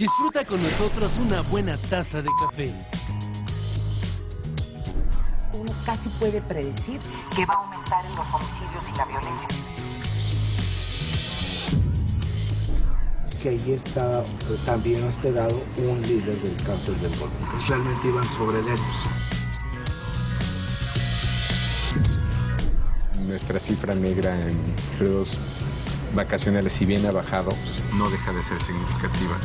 Disfruta con nosotros una buena taza de café. Uno casi puede predecir que va a aumentar en los homicidios y la violencia. Es que ahí está también hospedado un líder del cártel del Golfo. Entonces realmente iban sobre él. Nuestra cifra negra en periodos vacacionales, si bien ha bajado, no deja de ser significativa.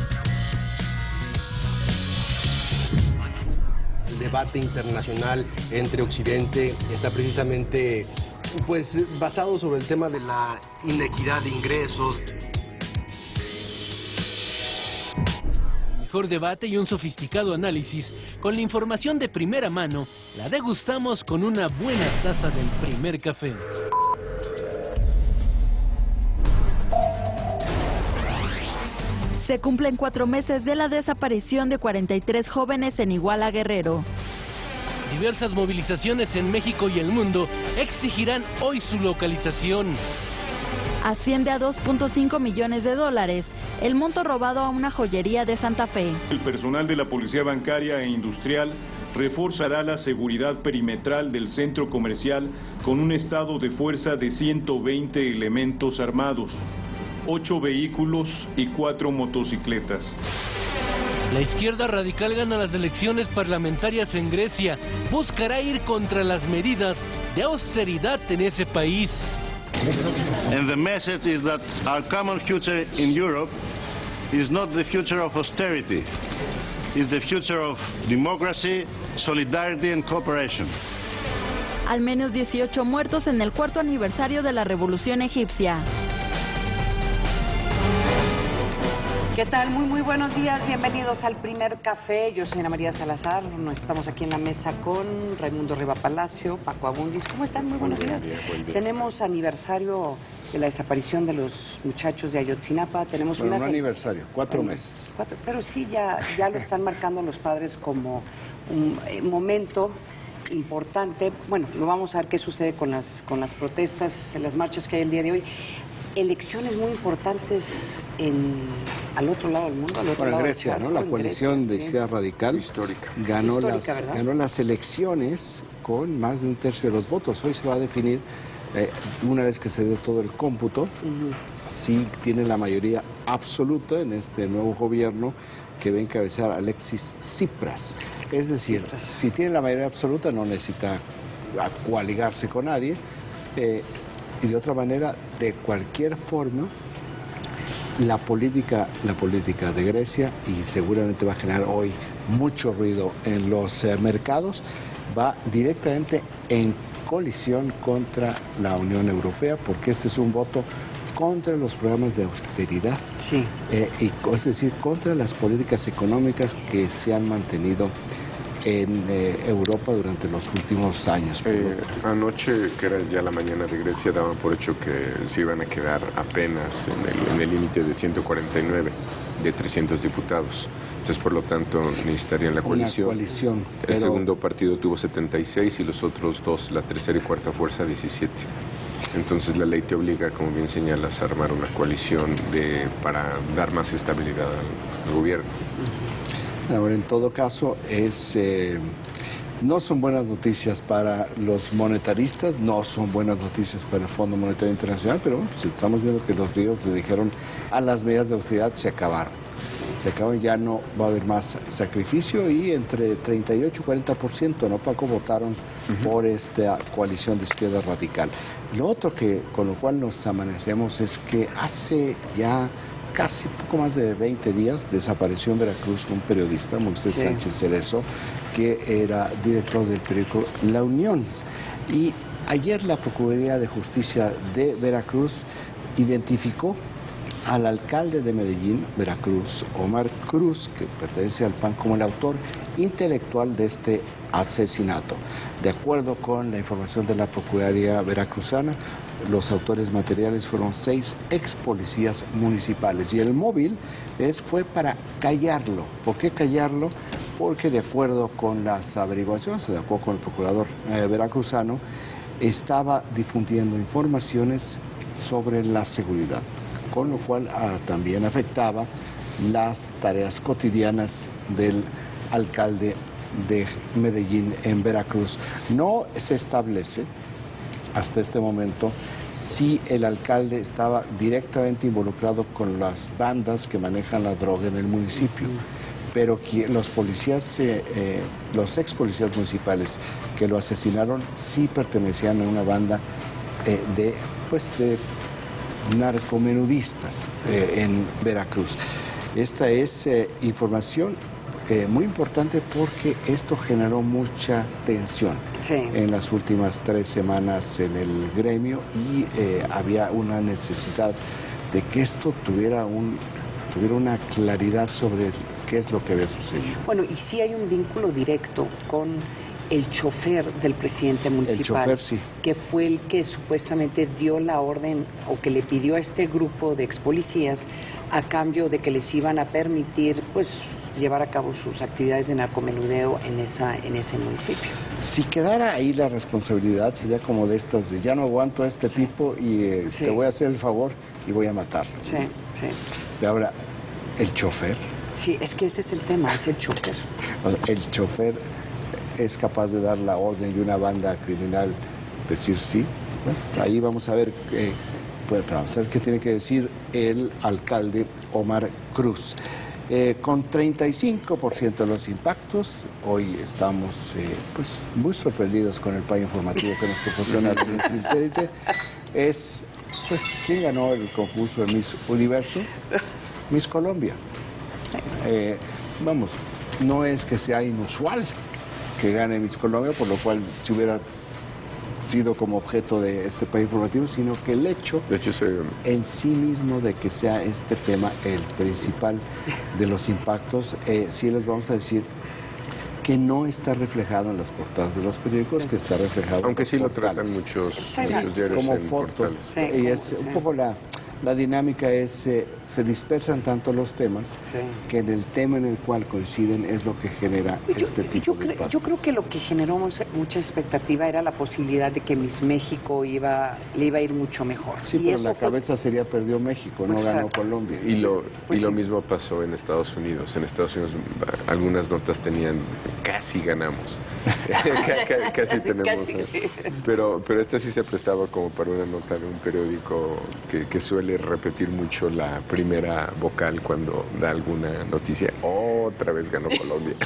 El debate internacional entre Occidente está precisamente basado sobre el tema de la inequidad de ingresos. Mejor debate y un sofisticado análisis. Con la información de primera mano, la degustamos con una buena taza del primer café. Se cumplen 4 meses de la desaparición de 43 jóvenes en Iguala, Guerrero. Diversas movilizaciones en México y el mundo exigirán hoy su localización. Asciende a $2.5 millones el monto robado a una joyería de Santa Fe. El personal de la Policía Bancaria e Industrial reforzará la seguridad perimetral del centro comercial con un estado de fuerza de 120 elementos armados, 8 vehículos y 4 motocicletas. La izquierda radical gana las elecciones parlamentarias en Grecia. Buscará ir contra las medidas de austeridad en ese país. And the message is that our common future in Europe is not the future of austerity, it's the future of democracy, solidarity and cooperation. Al menos 18 muertos en el 4º aniversario de la Revolución Egipcia. ¿Qué tal? Muy buenos días. Bienvenidos al primer café. Yo soy Ana María Salazar. Estamos aquí en la mesa con Raimundo Riva Palacio, Paco Abundis. ¿Cómo están? Muy buenos días. Buen día. Tenemos aniversario de la desaparición de los muchachos de Ayotzinapa. Tenemos No aniversario, 4 meses. Pero sí, ya lo están marcando los padres como un momento importante. Bueno, lo vamos a ver qué sucede con las protestas, las marchas que hay el día de hoy. Elecciones muy importantes al otro lado del mundo. En Grecia, ¿no? La coalición de izquierda radical ganó las elecciones con más de 1/3 de los votos. Hoy se va a definir, una vez que se dé todo el cómputo, si tiene la mayoría absoluta en este nuevo gobierno que va a encabezar Alexis Tsipras. Es decir, si tiene la mayoría absoluta no necesita coaligarse con nadie. Y de otra manera, de cualquier forma, la política de Grecia, y seguramente va a generar hoy mucho ruido en los mercados, va directamente en colisión contra la Unión Europea, porque este es un voto contra los programas de austeridad, es decir, contra las políticas económicas que se han mantenido en Europa durante los últimos años. Anoche, que era ya la mañana de Grecia, daban por hecho que se iban a quedar apenas en el límite de 149 de 300 diputados. Entonces, por lo tanto, necesitarían la coalición. El segundo partido tuvo 76 y los otros dos, la tercera y cuarta fuerza, 17. Entonces, la ley te obliga, como bien señalas, a armar una coalición para dar más estabilidad al gobierno. Ahora, en todo caso, no son buenas noticias para los monetaristas, no son buenas noticias para el Fondo Monetario Internacional, pero estamos viendo que los ríos le dijeron a las medidas de austeridad se acabaron. Se acaban, ya no va a haber más sacrificio y entre 38 y 40%, ¿no, Paco?, votaron por esta coalición de izquierda radical. Lo otro con lo cual nos amanecemos es que hace ya casi poco más de 20 días desapareció en Veracruz un periodista, Moisés Sánchez Cerezo, que era director del periódico La Unión. Y ayer la Procuraduría de Justicia de Veracruz identificó al alcalde de Medellín, Veracruz, Omar Cruz, que pertenece al PAN, como el autor intelectual de este asesinato. De acuerdo con la información de la Procuraduría veracruzana, los autores materiales fueron 6 ex policías municipales y el móvil fue para callarlo. ¿Por qué callarlo? Porque de acuerdo con las averiguaciones, de acuerdo con el procurador veracruzano, estaba difundiendo informaciones sobre la seguridad, con lo cual también afectaba las tareas cotidianas del alcalde de Medellín en Veracruz. No se establece hasta este momento si el alcalde estaba directamente involucrado con las bandas que manejan la droga en el municipio. Pero los policías, los ex policías municipales que lo asesinaron sí pertenecían a una banda de narcomenudistas en Veracruz. Esta es información muy importante porque esto generó mucha tensión en las últimas 3 semanas en el gremio y había una necesidad de que esto tuviera una claridad sobre qué es lo que había sucedido. Bueno, y sí hay un vínculo directo con el chofer del presidente municipal, el chofer, sí, que fue el que supuestamente dio la orden o que le pidió a este grupo de ex policías a cambio de que les iban a permitir llevar a cabo sus actividades de narcomenudeo en ese municipio. Si quedara ahí la responsabilidad, sería como de estas de ya no aguanto a este tipo y te voy a hacer el favor y voy a matarlo. Sí, sí. Pero ahora, el chofer. Sí, es que ese es el tema, es el chofer. El chofer es capaz de dar la orden y una banda criminal decir sí. Bueno, ahí vamos a ver qué tiene que decir el alcalde Omar Cruz. Con 35% de los impactos, hoy estamos muy sorprendidos con el plan informativo que nos proporciona el Satélite. Es, ¿quién ganó el concurso de Miss Universo? Miss Colombia. No es que sea inusual que gane Miss Colombia, por lo cual si hubiera sido como objeto de este plan informativo, sino que el hecho en sí mismo de que sea este tema el principal de los impactos, sí les vamos a decir que no está reflejado en las portadas de los periódicos, que está reflejado aunque en sí los lo tratan muchos diarios como en foto. portales. Y es un poco la dinámica es, se dispersan tanto los temas que en el tema en el cual coinciden es lo que genera este tipo de impactos. Yo creo que lo que generó mucha expectativa era la posibilidad de que Miss México le iba a ir mucho mejor. Sí, pero la cabeza sería perdió México, no ganó Colombia. Y lo mismo pasó en Estados Unidos. En Estados Unidos algunas notas tenían casi ganamos. casi tenemos. Casi, sí. Pero esta sí se prestaba como para una nota de un periódico que suele repetir mucho la primera vocal cuando da alguna noticia. Otra vez ganó Colombia.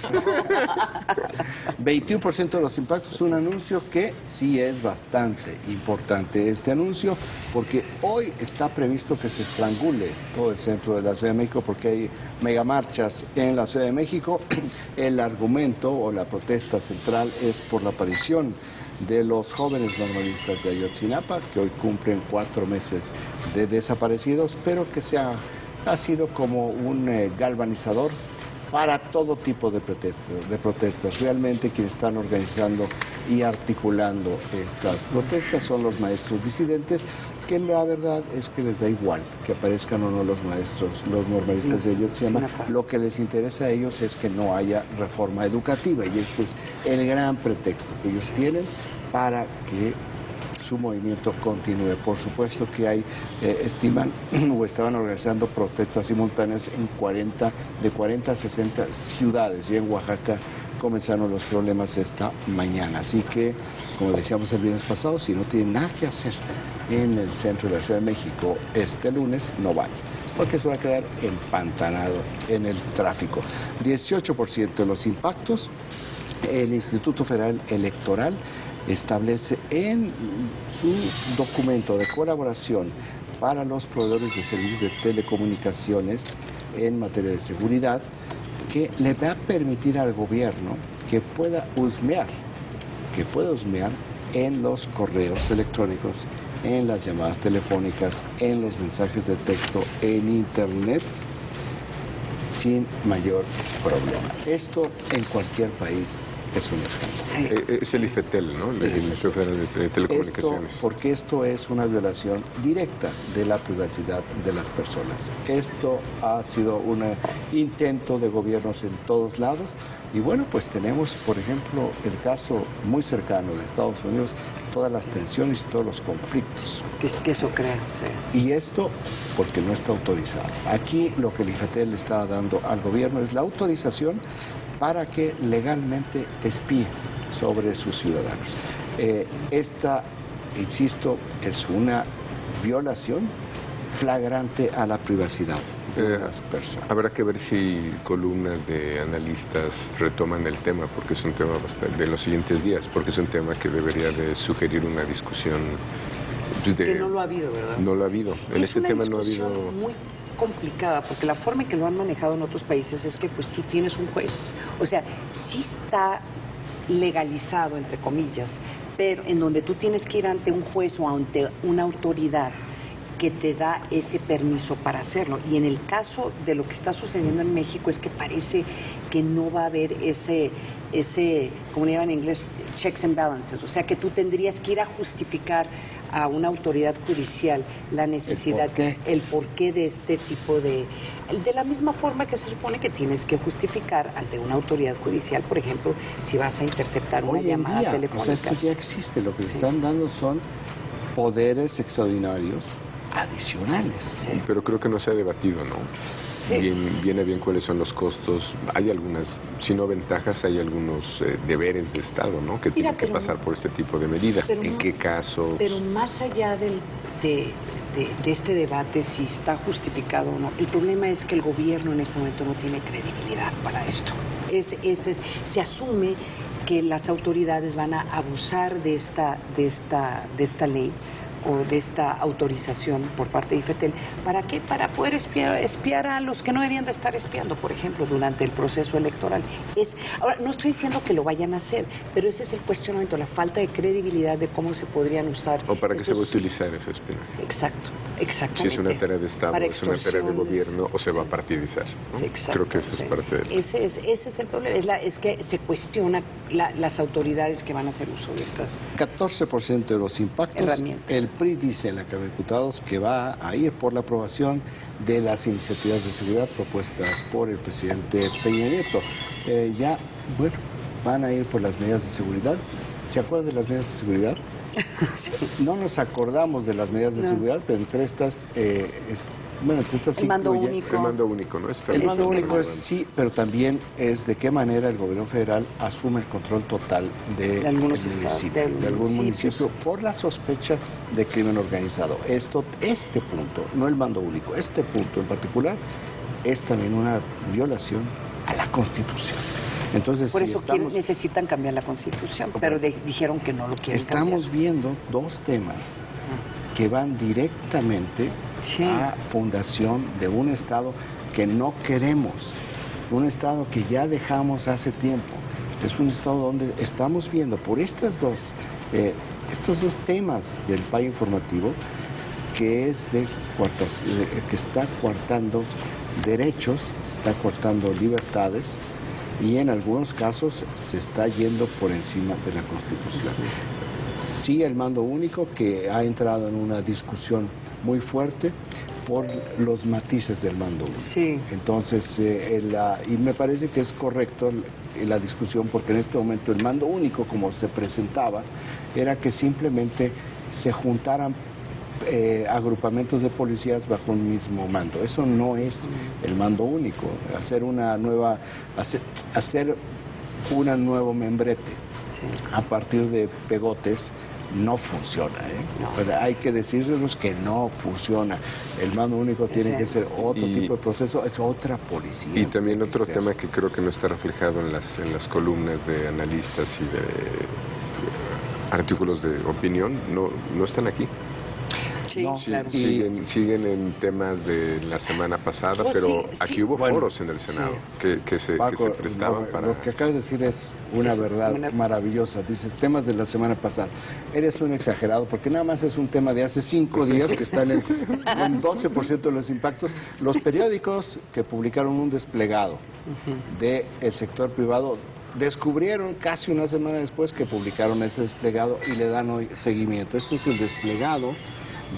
21% de los impactos, un anuncio que sí es bastante importante. Este anuncio, porque hoy está previsto que se estrangule todo el centro de la Ciudad de México, porque hay megamarchas en la Ciudad de México. El argumento o la protesta central es por la aparición de los jóvenes normalistas de Ayotzinapa, que hoy cumplen 4 meses de desaparecidos, pero que ha sido como un galvanizador para todo tipo de protestas. Realmente quienes están organizando y articulando estas protestas son los maestros disidentes, que la verdad es que les da igual que aparezcan o no los maestros, los normalistas de Ayotzinapa. Lo que les interesa a ellos es que no haya reforma educativa, y este es el gran pretexto que ellos tienen para que su movimiento continúe. Por supuesto que estiman o estaban organizando protestas simultáneas en 40 a 60 ciudades, y en Oaxaca comenzaron los problemas esta mañana. Así que, como decíamos el viernes pasado, si no tienen nada que hacer en el centro de la Ciudad de México este lunes, no vaya, porque se va a quedar empantanado en el tráfico. 18% de los impactos, el Instituto Federal Electoral establece en su documento de colaboración para los proveedores de servicios de telecomunicaciones en materia de seguridad, que le va a permitir al gobierno que pueda husmear en los correos electrónicos, en las llamadas telefónicas, en los mensajes de texto, en internet, sin mayor problema. Esto en cualquier país es un escándalo. Sí. Es el IFETEL, ¿no? El Instituto Federal de Telecomunicaciones. Porque esto es una violación directa de la privacidad de las personas. Esto ha sido un intento de gobiernos en todos lados. Y bueno, pues tenemos, por ejemplo, el caso muy cercano de Estados Unidos, todas las tensiones y todos los conflictos. Que eso crea, sí. Y esto porque no está autorizado. Aquí lo que el IFETEL le está dando al gobierno es la autorización para que legalmente espíe sobre sus ciudadanos. Esta, insisto, es una violación flagrante a la privacidad de las personas. Habrá que ver si columnas de analistas retoman el tema, porque es un tema de los siguientes días, porque es un tema que debería de sugerir una discusión. Que no lo ha habido, ¿verdad? No lo ha habido. En este tema no ha habido. Es una discusión muy complicada, porque la forma en que lo han manejado en otros países es que pues tú tienes un juez. O sea, sí está legalizado, entre comillas, pero en donde tú tienes que ir ante un juez o ante una autoridad que te da ese permiso para hacerlo. Y en el caso de lo que está sucediendo en México es que parece que no va a haber ese como le llaman en inglés, checks and balances. O sea, que tú tendrías que ir a justificar a una autoridad judicial la necesidad, el porqué de este tipo de la misma forma que se supone que tienes que justificar ante una autoridad judicial, por ejemplo, si vas a interceptar una llamada telefónica. O sea, esto ya existe. Lo que le están dando son poderes extraordinarios adicionales. Sí. Pero creo que no se ha debatido, ¿no? Sí. Viene bien cuáles son los costos. Hay algunas, si no ventajas, hay algunos deberes de Estado, ¿no? Que tienen que pasar por este tipo de medida. ¿En qué casos? Pero más allá de este debate, si está justificado o no, el problema es que el gobierno en este momento no tiene credibilidad para esto. Se asume que las autoridades van a abusar de esta ley o de esta autorización por parte de IFETEL. ¿Para qué? Para poder espiar a los que no deberían de estar espiando, por ejemplo, durante el proceso electoral. Ahora, no estoy diciendo que lo vayan a hacer, pero ese es el cuestionamiento, la falta de credibilidad de cómo se podrían usar. O para qué se va a utilizar ese espionaje. Exacto, exactamente. Si es una tarea de Estado, es una tarea de gobierno, o se va a partidizar, ¿no? Sí, creo que esa es parte de... Ese es el problema, es que se cuestiona las autoridades que van a hacer uso de estas 14% de los impactos, herramientas. El PRI dice en la Cámara de Diputados que va a ir por la aprobación de las iniciativas de seguridad propuestas por el presidente Peña Nieto. Van a ir por las medidas de seguridad. ¿Se acuerdan de las medidas de seguridad? Sí. No nos acordamos de las medidas de seguridad, pero entre estas... el mando único. El mando único, ¿no? El mando único es sí, pero también es de qué manera el gobierno federal asume el control total de algún municipio por la sospecha de crimen organizado. Este punto, no el mando único, este punto en particular es también una violación a la Constitución. Entonces, por eso necesitan cambiar la Constitución, pero dijeron que no lo quieren cambiar. Estamos viendo dos temas que van directamente a fundación de un Estado que no queremos, un Estado que ya dejamos hace tiempo. Es un Estado donde estamos viendo por estos dos temas del PAI informativo que está coartando derechos, está coartando libertades y en algunos casos se está yendo por encima de la Constitución. Sí, el mando único que ha entrado en una discusión muy fuerte por los matices del mando único. Sí. Entonces, y me parece que es correcto la discusión porque en este momento el mando único, como se presentaba, era que simplemente se juntaran agrupamientos de policías bajo un mismo mando. Eso no es el mando único. Hacer un nuevo membrete a partir de pegotes no funciona. No. O sea, hay que decirles que no funciona. El mando único tiene que ser otro tipo de proceso, es otra policía. Y también otro tema que creo que no está reflejado en las columnas de analistas y de artículos de opinión, no están aquí. Sí, claro. Siguen en temas de la semana pasada, pero aquí hubo foros en el Senado que se prestaban para... Lo que acabas de decir es una verdad maravillosa. Dices, temas de la semana pasada. Eres un exagerado, porque nada más es un tema de hace 5 días que está en 12% de los impactos. Los periódicos que publicaron un desplegado del sector privado descubrieron casi una semana después que publicaron ese desplegado y le dan hoy seguimiento. Este es el desplegado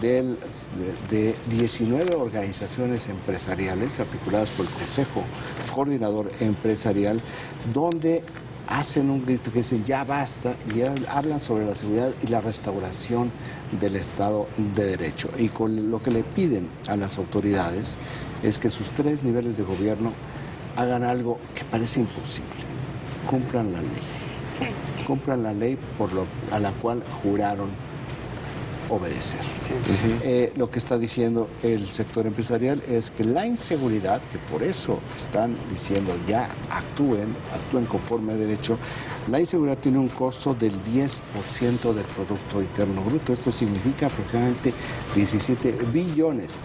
de 19 organizaciones empresariales articuladas por el Consejo Coordinador Empresarial, donde hacen un grito que dicen ya basta y hablan sobre la seguridad y la restauración del Estado de Derecho. Y con lo que le piden a las autoridades es que sus 3 niveles de gobierno hagan algo que parece imposible: cumplan la ley. Sí. Cumplan la ley a la cual juraron obedecer. Lo que está diciendo el sector empresarial es que la inseguridad, que por eso están diciendo ya actúen conforme a derecho, la inseguridad tiene un costo del 10% del Producto Interno Bruto. Esto significa aproximadamente 17 billones,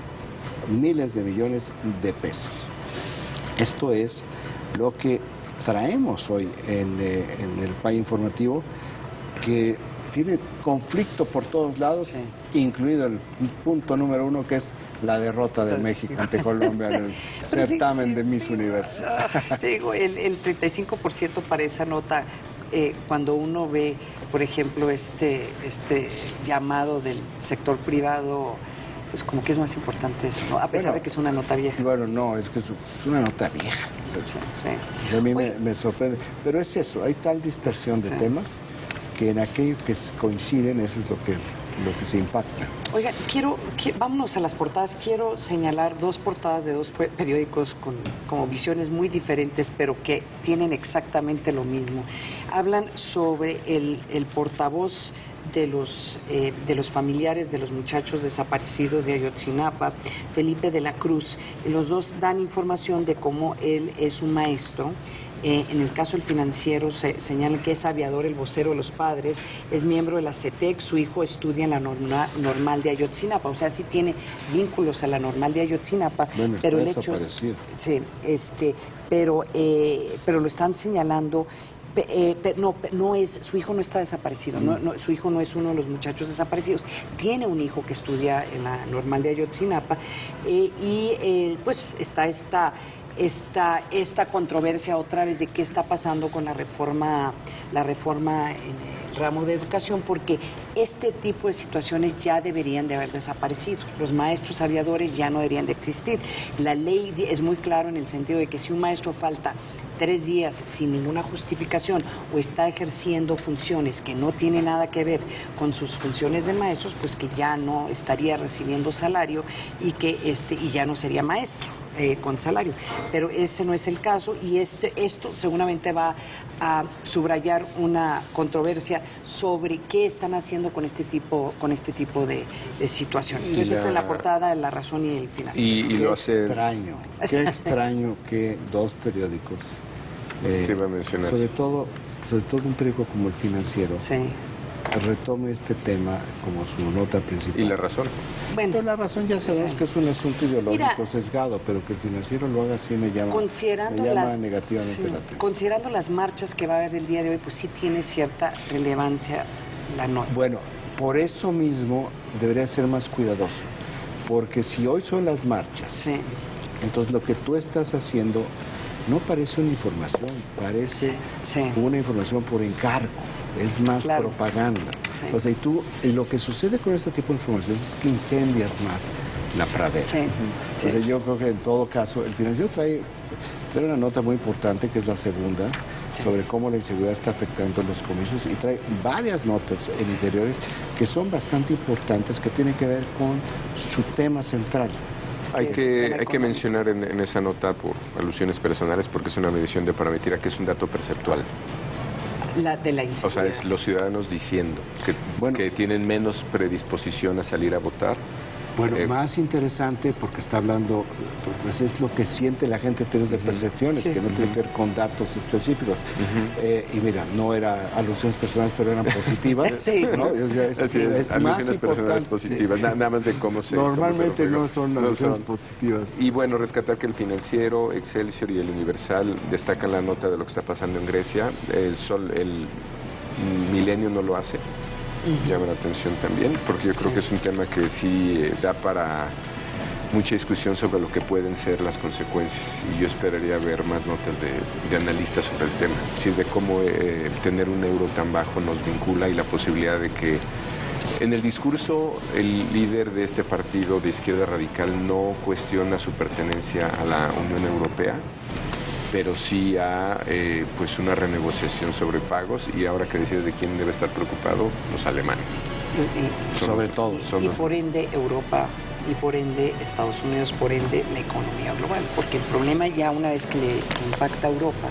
miles de millones de pesos. Esto es lo que traemos hoy en el país informativo, que tiene conflicto por todos lados, sí, incluido el punto número 1, que es la derrota de México ante Colombia en el certamen de Miss Universo. Digo, el 35% para esa nota, cuando uno ve, por ejemplo, este llamado del sector privado, pues como que es más importante eso, ¿no? A pesar de que es una nota vieja. Bueno, no, es que es una nota vieja. Sí. A mí me sorprende. Pero es eso, hay tal dispersión de temas que en aquello que coinciden, eso es lo que se impacta. Oiga, vámonos a las portadas. Quiero señalar 2 portadas de 2 periódicos con como visiones muy diferentes, pero que tienen exactamente lo mismo. Hablan sobre el portavoz de los familiares de los muchachos desaparecidos de Ayotzinapa, Felipe de la Cruz. Los dos dan información de cómo él es un maestro. En el caso del Financiero se señala que es aviador, el vocero de los padres, es miembro de la CETEC, su hijo estudia en la normal de Ayotzinapa, o sea, sí tiene vínculos a la normal de Ayotzinapa, bueno, pero el hecho es, sí, pero lo están señalando. No es, su hijo no está desaparecido, su hijo no es uno de los muchachos desaparecidos, tiene un hijo que estudia en la normal de Ayotzinapa, pues está esta controversia otra vez de qué está pasando con la reforma en el ramo de educación, porque este tipo de situaciones ya deberían de haber desaparecido. Los maestros aviadores ya no deberían de existir. La ley es muy clara en el sentido de que si un maestro falta 3 días sin ninguna justificación o está ejerciendo funciones que no tienen nada que ver con sus funciones de maestros, pues que ya no estaría recibiendo salario y ya no sería maestro con salario. Pero ese no es el caso y esto seguramente va a subrayar una controversia sobre qué están haciendo con este tipo de situaciones. Entonces esta es la portada de La Razón y el Financiero. Y lo hace qué extraño que 2 periódicos, sobre todo un periódico como el Financiero, retome este tema como su nota principal. ¿Y La Razón? Bueno, pero La Razón ya sabemos que es un asunto ideológico sesgado, pero que el Financiero lo haga así me llama negativamente la atención. Considerando las marchas que va a haber el día de hoy, pues sí tiene cierta relevancia la nota. Bueno, por eso mismo debería ser más cuidadoso, porque si hoy son las marchas, entonces lo que tú estás haciendo no parece una información, parece una información por encargo. Es más propaganda. O sea, lo que sucede con este tipo de información es que incendias más la pradera. Entonces yo creo que en todo caso, el Financiero trae una nota muy importante, que es la segunda, sobre cómo la inseguridad está afectando los comicios, y trae varias notas en interiores que son bastante importantes, que tienen que ver con su tema central. Hay que mencionar en esa nota, por alusiones personales, porque es una medición de parametría, que es un dato perceptual. De la inseguridad. O sea, es los ciudadanos diciendo que tienen menos predisposición a salir a votar. Bueno, más interesante porque está hablando, pues es lo que siente la gente en términos de percepciones, que no tiene que ver con datos específicos. Y mira, no eran alusiones personales, pero eran positivas. ¿No? Es alusiones más personales positivas, nada más de cómo se... Normalmente no son alusiones positivas. Y bueno, rescatar que el Financiero, Excelsior y el Universal destacan la nota de lo que está pasando en Grecia. El Milenio no lo hace. Llama la atención también, porque yo creo que es un tema que sí da para mucha discusión sobre lo que pueden ser las consecuencias, y yo esperaría ver más notas de analistas sobre el tema, es decir, de cómo tener un euro tan bajo nos vincula, y la posibilidad de que en el discurso el líder de este partido de izquierda radical no cuestiona su pertenencia a la Unión Europea, pero sí a pues una renegociación sobre pagos, y ahora que decides de quién debe estar preocupado, los alemanes. Sobre todo. Y por ende Europa, y por ende Estados Unidos, por ende la economía global, porque el problema ya una vez que le impacta a Europa,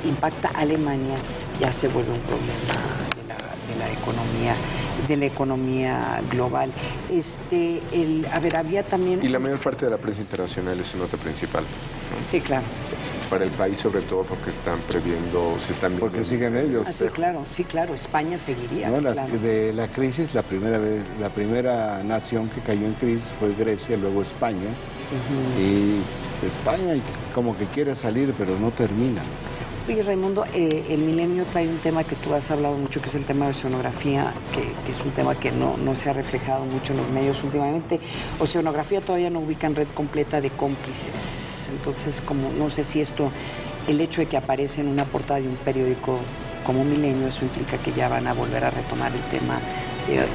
impacta a Alemania, ya se vuelve un problema de la economía global. A ver, había también... Y la mayor parte de la prensa internacional es su nota principal, ¿no? Sí, claro. Para el país, sobre todo, porque se están viendo... Porque siguen ellos. Sí, claro, España seguiría. No, claro. De la crisis, la primera nación que cayó en crisis fue Grecia, luego España. Y España como que quiere salir, pero no termina. Oye, Raimundo, el milenio trae un tema que tú has hablado mucho, que es el tema de oceanografía, que es un tema que no se ha reflejado mucho en los medios últimamente. Oceanografía todavía no ubica en red completa de cómplices. Entonces, como no sé si el hecho de que aparece en una portada de un periódico como Milenio, eso implica que ya van a volver a retomar el tema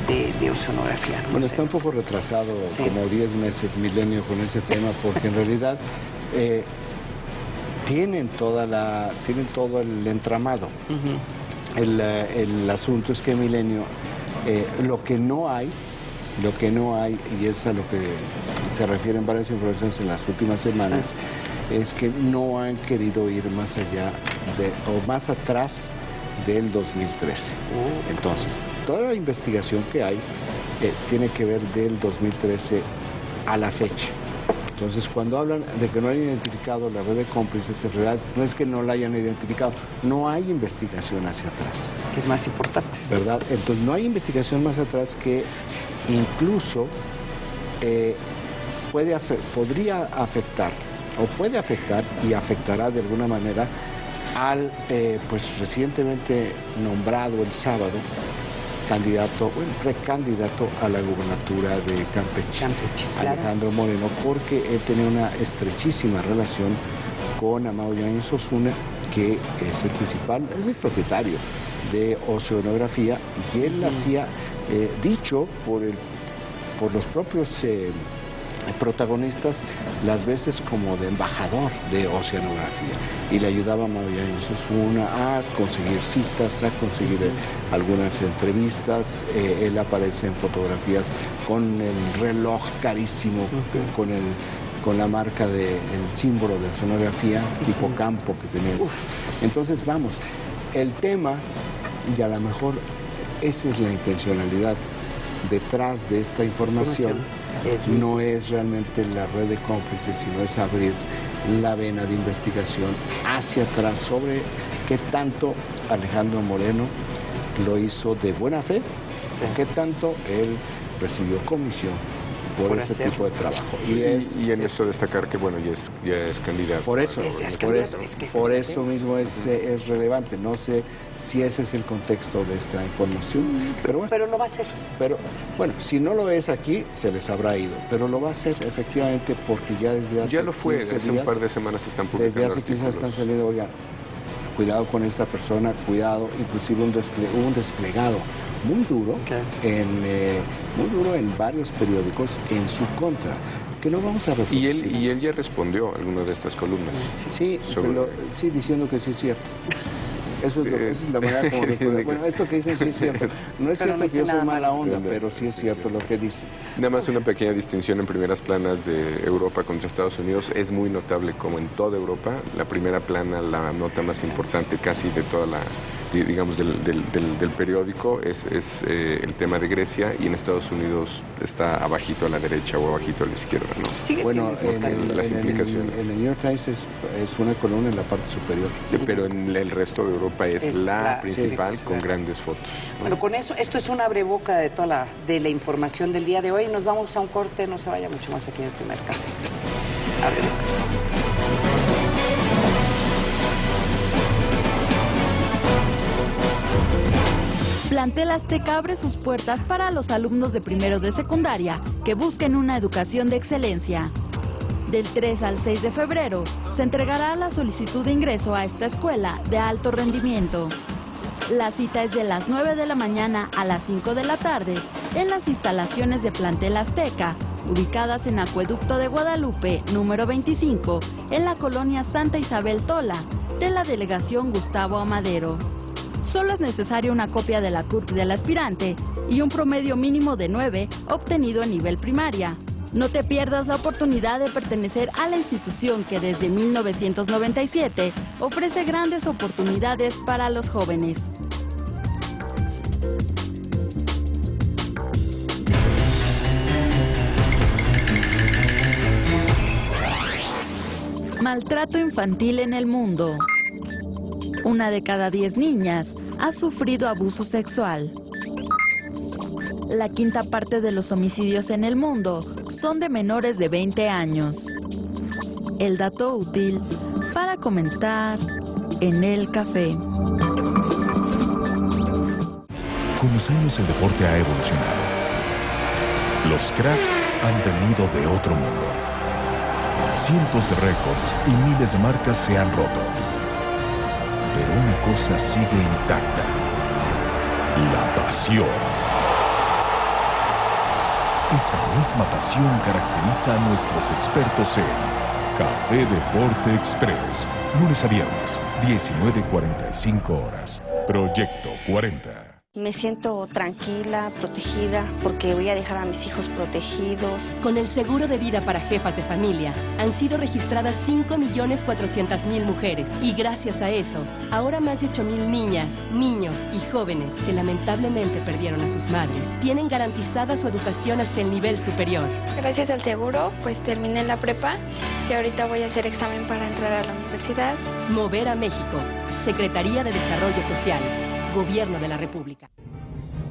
de oceanografía. Bueno, está un poco retrasado, sí, como 10 meses Milenio con ese tema, porque en realidad... Tienen todo el entramado. El asunto es que Milenio, lo que no hay, y es a lo que se refieren varias informaciones en las últimas semanas, sí, es que no han querido ir más allá o más atrás del 2013. Entonces, toda la investigación que hay tiene que ver del 2013 a la fecha. Entonces, cuando hablan de que no hayan identificado la red de cómplices, en realidad no es que no la hayan identificado, no hay investigación hacia atrás. Que es más importante. ¿Verdad? Entonces, no hay investigación más atrás que incluso podría afectar, o puede afectar y afectará de alguna manera al pues recientemente nombrado el sábado precandidato a la gubernatura de Campeche, Alejandro Moreno, porque él tenía una estrechísima relación con Amado Yáñez Osuna, que es el propietario de Oceanografía, y él hacía, dicho por los propios protagonistas, las veces como de embajador de Oceanografía, y le ayudaba a Amado Yáñez Osuna a conseguir citas, a conseguir algunas entrevistas. Él aparece en fotografías con el reloj carísimo, con la marca el símbolo de Oceanografía, tipo campo que tenía. Entonces, vamos, el tema, y a lo mejor esa es la intencionalidad detrás de esta información, no es realmente la red de cómplices, sino es abrir la vena de investigación hacia atrás sobre qué tanto Alejandro Moreno lo hizo de buena fe, qué tanto él recibió comisión por ese tipo de trabajo. Y en eso destacar que, bueno, ya es candidato. Por eso mismo es relevante. No sé si ese es el contexto de esta información, pero bueno. Pero lo va a hacer. Pero bueno, si no lo es aquí, se les habrá ido. Pero lo va a hacer, efectivamente, porque ya desde hace... Ya lo fue, hace un par de semanas se están publicando desde hace 15 están saliendo, oigan, cuidado con esta persona, cuidado, inclusive hubo un desplegado muy duro, en varios periódicos en su contra, que no vamos a reproducir. Y él ya respondió a alguna de estas columnas. Sí, diciendo que sí es cierto. Eso es, esa es la manera como bueno, esto que dicen sí es cierto. No es cierto que yo soy mala onda, pero sí es cierto lo que dice. Nada más una pequeña distinción en primeras planas de Europa contra Estados Unidos. Es muy notable como en toda Europa, la primera plana, la nota más importante casi de toda la, digamos, del periódico es el tema de Grecia, y en Estados Unidos está abajito a la derecha o abajito a la izquierda, ¿no? Sigue bueno, las implicaciones. En el New York Times es una columna en la parte superior. Pero en el resto de Europa es la principal, con grandes fotos. Bueno, con eso, esto es una abreboca de toda la información del día de hoy. Nos vamos a un corte, no se vaya mucho más aquí en el primer café. Abreboca. Plantel Azteca abre sus puertas para los alumnos de primero de secundaria que busquen una educación de excelencia. Del 3 al 6 de febrero se entregará la solicitud de ingreso a esta escuela de alto rendimiento. La cita es de las 9 de la mañana a las 5 de la tarde en las instalaciones de Plantel Azteca, ubicadas en Acueducto de Guadalupe, número 25, en la colonia Santa Isabel Tola, de la delegación Gustavo Amadero. Solo es necesaria una copia de la CURP del aspirante y un promedio mínimo de 9 obtenido en nivel primaria. No te pierdas la oportunidad de pertenecer a la institución que desde 1997 ofrece grandes oportunidades para los jóvenes. Maltrato infantil en el mundo. 1 de cada 10 niñas ha sufrido abuso sexual. La quinta parte de los homicidios en el mundo son de menores de 20 años. El dato útil para comentar en el café. Con los años el deporte ha evolucionado. Los cracks han venido de otro mundo. Cientos de récords y miles de marcas se han roto. Pero una cosa sigue intacta: la pasión. Esa misma pasión caracteriza a nuestros expertos en Café Deporte Express, lunes a viernes, 19:45 horas. Proyecto 40. Me siento tranquila, protegida, porque voy a dejar a mis hijos protegidos. Con el seguro de vida para jefas de familia, han sido registradas 5.400.000 mujeres. Y gracias a eso, ahora más de 8.000 niñas, niños y jóvenes que lamentablemente perdieron a sus madres, tienen garantizada su educación hasta el nivel superior. Gracias al seguro, pues terminé la prepa y ahorita voy a hacer examen para entrar a la universidad. Mover a México, Secretaría de Desarrollo Social, Gobierno de la República.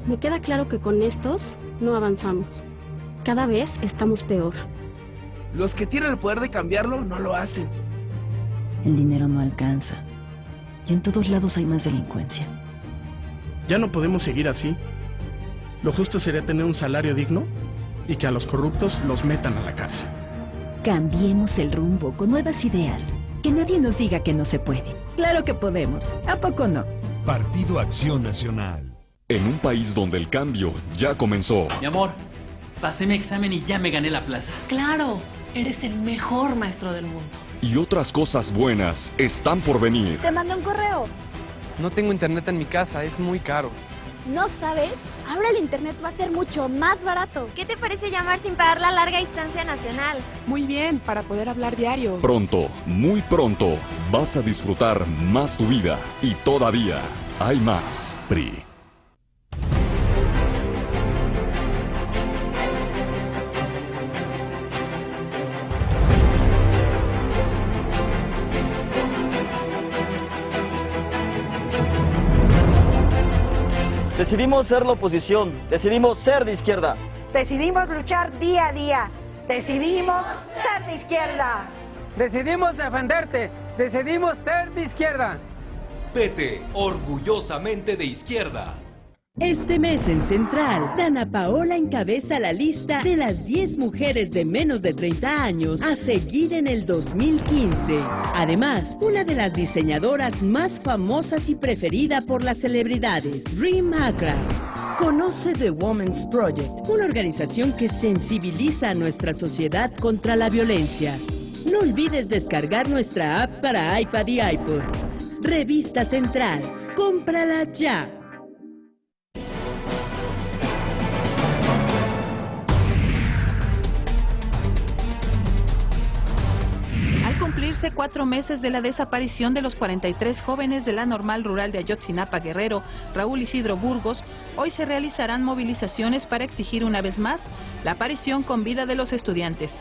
Me queda claro que con estos no avanzamos. Cada vez estamos peor. Los que tienen el poder de cambiarlo no lo hacen. El dinero no alcanza. Y en todos lados hay más delincuencia. Ya no podemos seguir así. Lo justo sería tener un salario digno y que a los corruptos los metan a la cárcel. Cambiemos el rumbo con nuevas ideas. Que nadie nos diga que no se puede. Claro que podemos. ¿A poco no? Partido Acción Nacional. En un país donde el cambio ya comenzó. Mi amor, pasé mi examen y ya me gané la plaza. Claro, eres el mejor maestro del mundo. Y otras cosas buenas están por venir. Te mandé un correo. No tengo internet en mi casa, es muy caro. ¿No sabes? Ahora el internet va a ser mucho más barato. ¿Qué te parece llamar sin pagar la larga distancia nacional? Muy bien, para poder hablar diario. Pronto, muy pronto, vas a disfrutar más tu vida. Y todavía hay más. PRI. Decidimos ser la oposición, decidimos ser de izquierda. Decidimos luchar día a día, decidimos ser de izquierda. Decidimos defenderte, decidimos ser de izquierda. PT, orgullosamente de izquierda. Este mes en Central, Dana Paola encabeza la lista de las 10 mujeres de menos de 30 años a seguir en el 2015. Además, una de las diseñadoras más famosas y preferida por las celebridades, Reem Acra. Conoce The Women's Project, una organización que sensibiliza a nuestra sociedad contra la violencia. No olvides descargar nuestra app para iPad y iPod. Revista Central, cómprala ya. Cumplirse 4 meses de la desaparición de los 43 jóvenes de la Normal Rural de Ayotzinapa, Guerrero, Raúl Isidro Burgos, hoy se realizarán movilizaciones para exigir una vez más la aparición con vida de los estudiantes.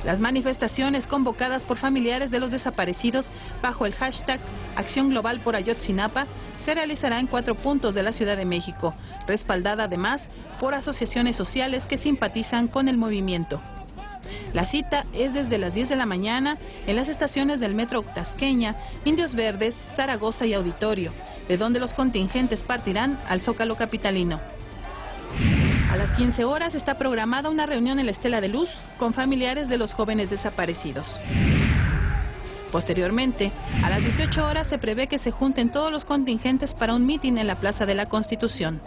Las manifestaciones convocadas por familiares de los desaparecidos bajo el hashtag Acción Global por Ayotzinapa se realizará en 4 puntos de la Ciudad de México, respaldada además por asociaciones sociales que simpatizan con el movimiento. La cita es desde las 10 de la mañana en las estaciones del Metro Tasqueña, Indios Verdes, Zaragoza y Auditorio, de donde los contingentes partirán al Zócalo capitalino. A las 15 horas está programada una reunión en la Estela de Luz con familiares de los jóvenes desaparecidos. Posteriormente, a las 18 horas se prevé que se junten todos los contingentes para un mitin en la Plaza de la Constitución.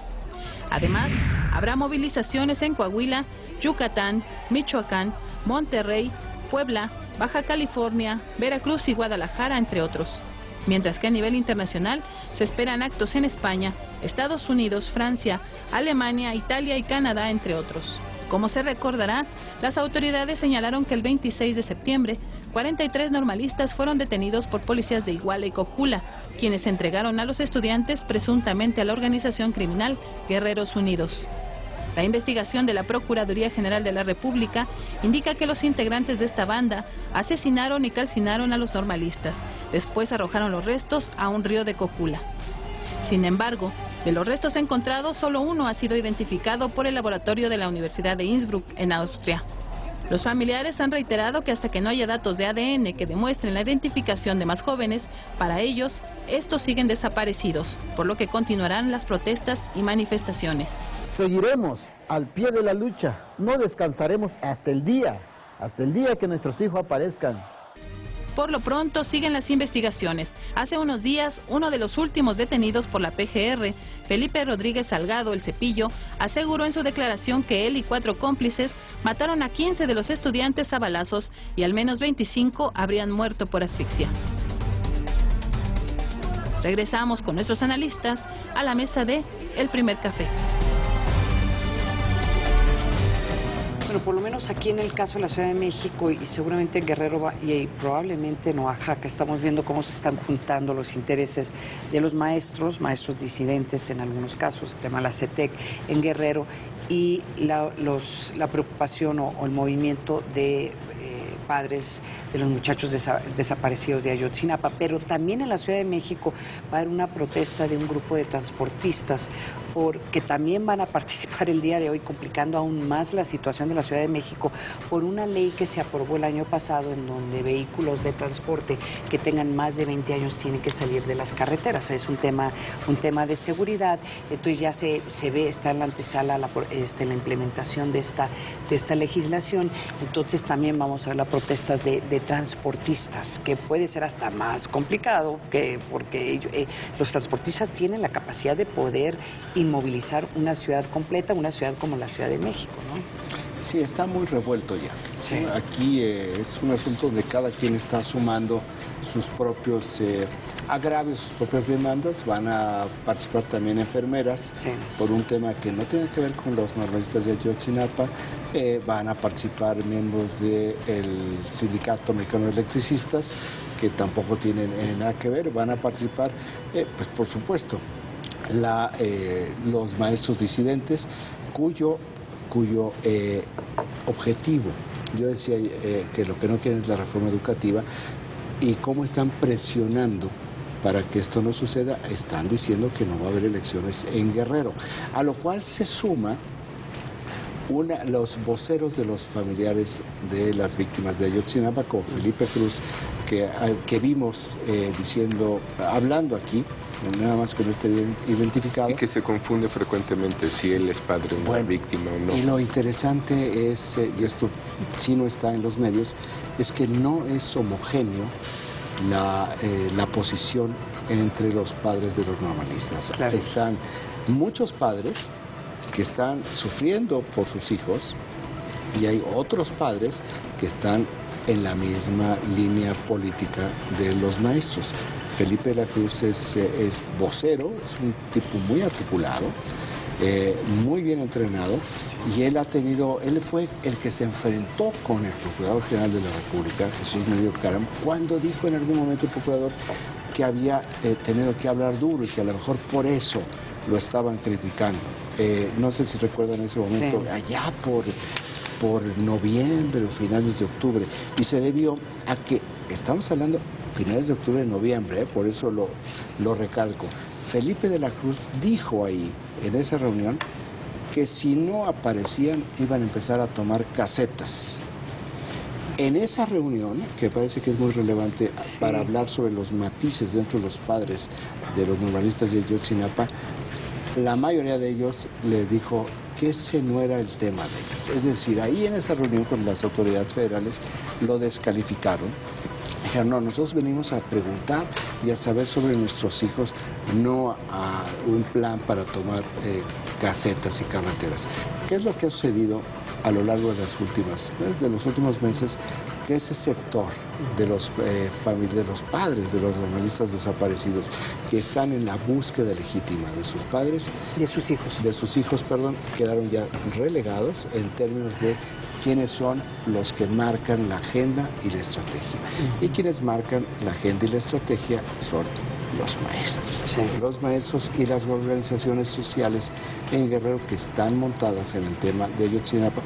Además, habrá movilizaciones en Coahuila, Yucatán, Michoacán, Monterrey, Puebla, Baja California, Veracruz y Guadalajara, entre otros. Mientras que a nivel internacional se esperan actos en España, Estados Unidos, Francia, Alemania, Italia y Canadá, entre otros. Como se recordará, las autoridades señalaron que el 26 de septiembre, 43 normalistas fueron detenidos por policías de Iguala y Cocula, quienes entregaron a los estudiantes presuntamente a la organización criminal Guerreros Unidos. La investigación de la Procuraduría General de la República indica que los integrantes de esta banda asesinaron y calcinaron a los normalistas. Después arrojaron los restos a un río de Cocula. Sin embargo, de los restos encontrados, solo uno ha sido identificado por el laboratorio de la Universidad de Innsbruck, en Austria. Los familiares han reiterado que hasta que no haya datos de ADN que demuestren la identificación de más jóvenes, para ellos, estos siguen desaparecidos, por lo que continuarán las protestas y manifestaciones. Seguiremos al pie de la lucha, no descansaremos hasta el día que nuestros hijos aparezcan. Por lo pronto siguen las investigaciones. Hace unos días, uno de los últimos detenidos por la PGR, Felipe Rodríguez Salgado, el Cepillo, aseguró en su declaración que él y 4 cómplices mataron a 15 de los estudiantes a balazos y al menos 25 habrían muerto por asfixia. Regresamos con nuestros analistas a la mesa de El Primer Café. Bueno, por lo menos aquí en el caso de la Ciudad de México y seguramente en Guerrero y probablemente en Oaxaca, estamos viendo cómo se están juntando los intereses de los maestros disidentes en algunos casos, el tema de la CETEC en Guerrero y la preocupación o el movimiento de padres de los muchachos desaparecidos de Ayotzinapa, pero también en la Ciudad de México va a haber una protesta de un grupo de transportistas que también van a participar el día de hoy, complicando aún más la situación de la Ciudad de México por una ley que se aprobó el año pasado en donde vehículos de transporte que tengan más de 20 años tienen que salir de las carreteras. Es un tema de seguridad. Entonces ya se ve, está en la antesala la implementación de esta legislación. Entonces también vamos a ver las protestas de transportistas, que puede ser hasta más complicado, porque los transportistas tienen la capacidad de poder inmovilizar una ciudad completa, una ciudad como la Ciudad de México, ¿no? Sí, está muy revuelto ya. Sí. Aquí es un asunto donde cada quien está sumando sus propios agravios, sus propias demandas. Van a participar también enfermeras por un tema que no tiene que ver con los normalistas de Ayotzinapa. Van a participar miembros del Sindicato Mexicano de Electricistas, que tampoco tienen nada que ver. Van a participar, pues por supuesto, los maestros disidentes cuyo objetivo, yo decía que lo que no quieren es la reforma educativa, y cómo están presionando para que esto no suceda. Están diciendo que no va a haber elecciones en Guerrero, a lo cual se suma los voceros de los familiares de las víctimas de Ayotzinapa, como Felipe Cruz, que vimos hablando aquí, nada más que no esté bien identificado. Y que se confunde frecuentemente si él es padre de una víctima o no. Y lo interesante es, y esto sí no está en los medios, es que no es homogéneo la posición entre los padres de los normalistas. Claro. Están muchos padres que están sufriendo por sus hijos y hay otros padres que están en la misma línea política de los maestros. Felipe de la Cruz es vocero, es un tipo muy articulado, muy bien entrenado, y él fue el que se enfrentó con el Procurador General de la República, Jesús Murillo Caram, cuando dijo en algún momento el Procurador que había tenido que hablar duro y que a lo mejor por eso lo estaban criticando. No sé si recuerdan ese momento, allá por noviembre o finales de octubre, y se debió a que, estamos hablando finales de octubre, noviembre, por eso lo recalco. Felipe de la Cruz dijo ahí, en esa reunión, que si no aparecían iban a empezar a tomar casetas En esa reunión, que parece que es muy relevante para hablar sobre los matices dentro de los padres de los normalistas de Ayotzinapa, la mayoría de ellos le dijo que ese no era el tema de ellos. Es decir, ahí en esa reunión con las autoridades federales lo descalificaron. Dijeron, no, nosotros venimos a preguntar y a saber sobre nuestros hijos, no a un plan para tomar casetas y carreteras. ¿Qué es lo que ha sucedido a lo largo de los últimos meses? Que ese sector de los padres de los normalistas desaparecidos que están en la búsqueda legítima de sus padres, de sus hijos, quedaron ya relegados en términos de quiénes son los que marcan la agenda y la estrategia. Y quienes marcan la agenda y la estrategia son los maestros. Sí. Los maestros y las organizaciones sociales en Guerrero que están montadas en el tema de Ayotzinapa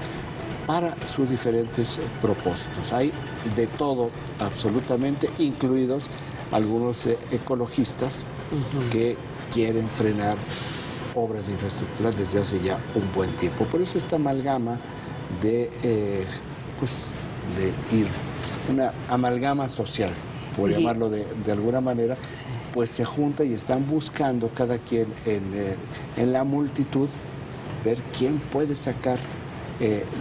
para sus diferentes propósitos. Hay de todo, absolutamente, incluidos algunos ecologistas que quieren frenar obras de infraestructura desde hace ya un buen tiempo. Por eso esta amalgama de una amalgama social, por llamarlo de alguna manera, pues se junta y están buscando cada quien en la multitud ver quién puede sacar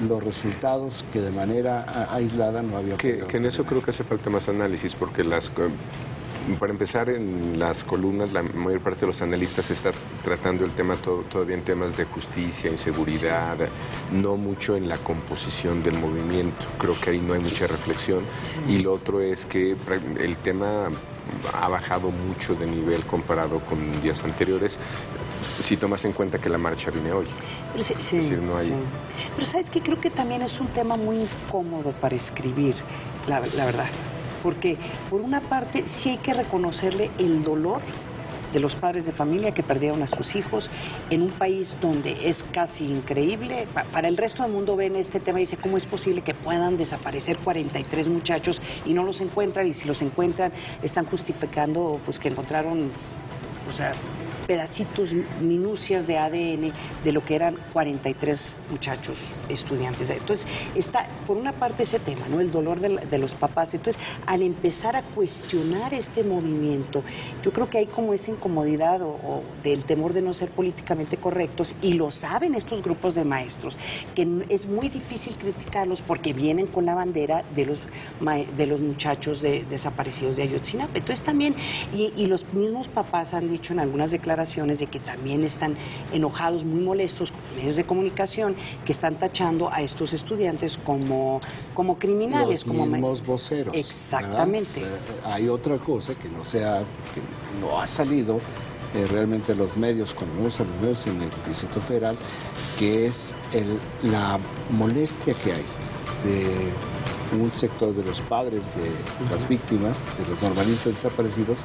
los resultados que de manera aislada no había podido. Que en eso creo que hace falta más análisis, porque para empezar, en las columnas la mayor parte de los analistas está tratando el tema todavía en temas de justicia, inseguridad, no mucho en la composición del movimiento. Creo que ahí no hay mucha reflexión. Y lo otro es que el tema ha bajado mucho de nivel comparado con días anteriores, si tomas en cuenta que la marcha viene hoy. Pero es decir, no hay... Pero ¿sabes qué? Creo que también es un tema muy incómodo para escribir, la verdad. Porque, por una parte, sí hay que reconocerle el dolor de los padres de familia que perdieron a sus hijos en un país donde es casi increíble. Para el resto del mundo ven este tema y dice, ¿cómo es posible que puedan desaparecer 43 muchachos y no los encuentran? Y si los encuentran, están justificando pues que encontraron, pedacitos, minucias de ADN de lo que eran 43 muchachos estudiantes. Entonces, está por una parte ese tema, ¿no? El dolor de los papás. Entonces, al empezar a cuestionar este movimiento, yo creo que hay como esa incomodidad o del temor de no ser políticamente correctos, y lo saben estos grupos de maestros, que es muy difícil criticarlos porque vienen con la bandera de los muchachos desaparecidos de Ayotzinapa. Entonces, también, y los mismos papás han dicho en algunas declaraciones de que también están enojados, muy molestos con medios de comunicación que están tachando a estos estudiantes como criminales. Los mismos voceros. Exactamente. Hay otra cosa que no ha salido realmente los medios, cuando vemos a los medios en el Distrito Federal, que es la molestia que hay de un sector de los padres de las víctimas, de los normalistas desaparecidos,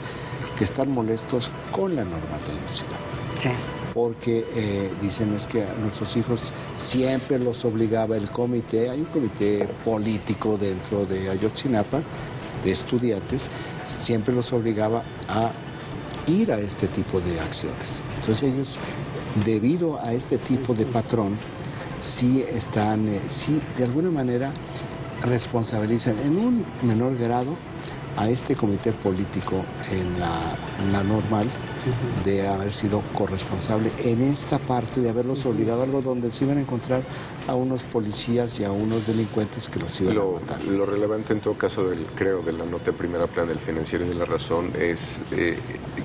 que están molestos con la norma de Ayotzinapa. Sí. Porque dicen es que a nuestros hijos siempre los obligaba el comité, hay un comité político dentro de Ayotzinapa, de estudiantes, siempre los obligaba a ir a este tipo de acciones. Entonces ellos, debido a este tipo de patrón, sí de alguna manera responsabilizan en un menor grado a este comité político en la normal de haber sido corresponsable en esta parte, de haberlos obligado a algo donde se iban a encontrar a unos policías y a unos delincuentes que los iban a matar. Lo relevante en todo caso de la nota de primera plana del Financiero y de La Razón es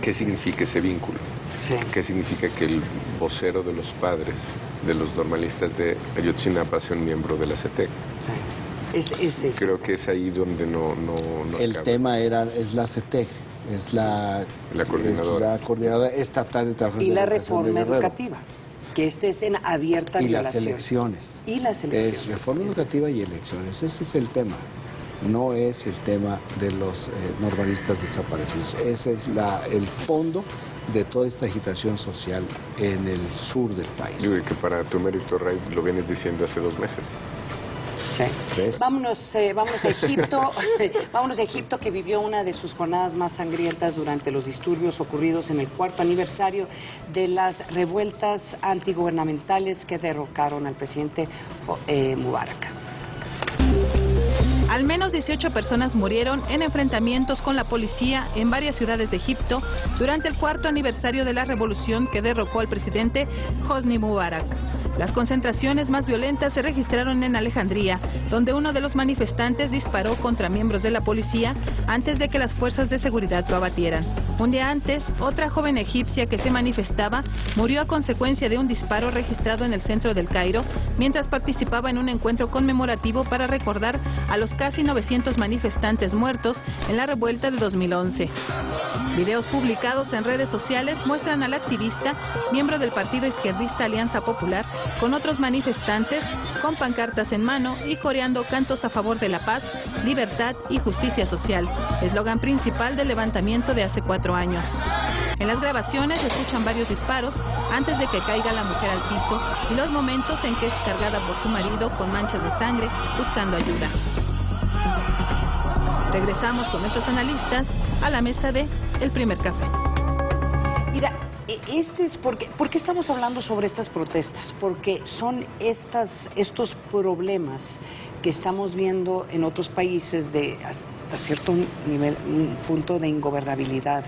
qué significa ese vínculo. Sí. ¿Qué significa que el vocero de los padres de los normalistas de Ayotzinapa sea un miembro de la CETEC? Sí. Creo que es ahí donde no el acaba. Tema es la CETEC, es la coordinadora estatal de trabajadores. Y la reforma educativa, que es en abierta y violación. Y las elecciones. Es reforma educativa y elecciones, ese es el tema. No es el tema de los normalistas desaparecidos. Ese es el fondo de toda esta agitación social en el sur del país. Digo, que para tu mérito, Ray, lo vienes diciendo hace 2 meses. Sí. Vámonos a Egipto. Vámonos a Egipto, que vivió una de sus jornadas más sangrientas durante los disturbios ocurridos en el 4º aniversario de las revueltas antigubernamentales que derrocaron al presidente Mubarak. Al menos 18 personas murieron en enfrentamientos con la policía en varias ciudades de Egipto durante el 4º aniversario de la revolución que derrocó al presidente Hosni Mubarak. Las concentraciones más violentas se registraron en Alejandría, donde uno de los manifestantes disparó contra miembros de la policía antes de que las fuerzas de seguridad lo abatieran. Un día antes, otra joven egipcia que se manifestaba murió a consecuencia de un disparo registrado en el centro del Cairo, mientras participaba en un encuentro conmemorativo para recordar a los casi 900 manifestantes muertos en la revuelta de 2011. Videos publicados en redes sociales muestran al activista, miembro del partido izquierdista Alianza Popular, con otros manifestantes, con pancartas en mano y coreando cantos a favor de la paz, libertad y justicia social, eslogan principal del levantamiento de hace 4 años. En las grabaciones se escuchan varios disparos antes de que caiga la mujer al piso y los momentos en que es cargada por su marido con manchas de sangre buscando ayuda. Regresamos con nuestros analistas a la mesa de El Primer Café. Mira, ¿por qué estamos hablando sobre estas protestas? Porque son estos problemas que estamos viendo en otros países de hasta cierto nivel, un punto de ingobernabilidad.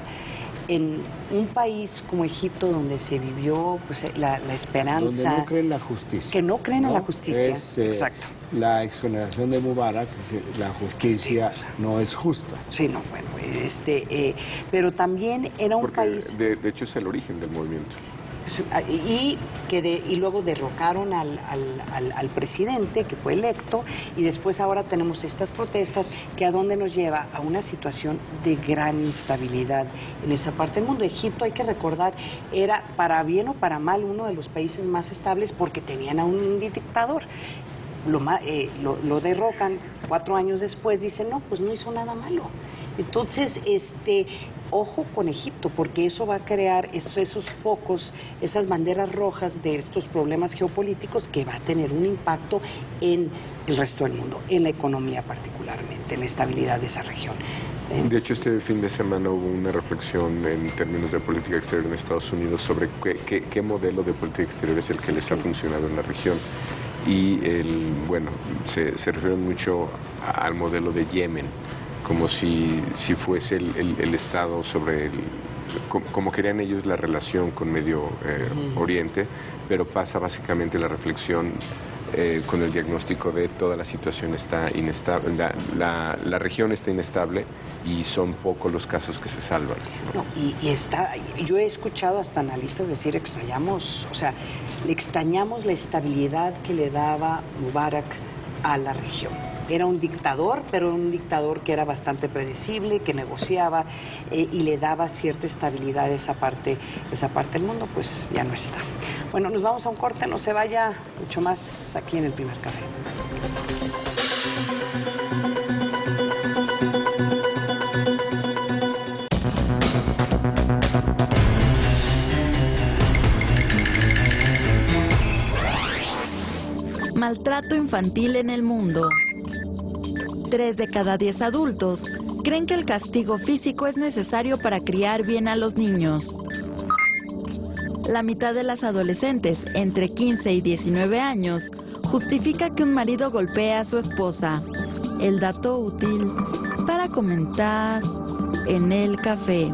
En un país como Egipto, donde se vivió pues, la esperanza... Donde no creen la justicia. Que no creen en la justicia, exacto. La exoneración de Mubarak, la justicia no es justa. Sí, no, bueno, pero también era un país... De hecho es el origen del movimiento. Y luego derrocaron al presidente que fue electo y después ahora tenemos estas protestas que a dónde nos lleva a una situación de gran instabilidad en esa parte del mundo. Egipto, hay que recordar, era para bien o para mal uno de los países más estables porque tenían a un dictador. Lo derrocan 4 años después, dicen no, pues no hizo nada malo. Entonces, ojo con Egipto, porque eso va a crear esos focos, esas banderas rojas de estos problemas geopolíticos que va a tener un impacto en el resto del mundo, en la economía particularmente, en la estabilidad de esa región. De hecho, este fin de semana hubo una reflexión en términos de política exterior en Estados Unidos sobre qué modelo de política exterior es el que le está funcionando en la región. Y se refieren mucho al modelo de Yemen, como si fuese el Estado sobre como querían ellos la relación con Medio Oriente, pero pasa básicamente la reflexión con el diagnóstico de toda la situación está inestable, la región está inestable y son pocos los casos que se salvan. No, yo he escuchado hasta analistas decir extrañamos la estabilidad que le daba Mubarak a la región. Era un dictador, pero un dictador que era bastante predecible, que negociaba y le daba cierta estabilidad a esa parte del mundo, pues ya no está. Bueno, nos vamos a un corte, no se vaya, mucho más aquí en El Primer Café. Maltrato infantil en el mundo. 3 de cada 10 adultos creen que el castigo físico es necesario para criar bien a los niños. La mitad de las adolescentes entre 15 y 19 años justifica que un marido golpea a su esposa. El dato útil para comentar en el café.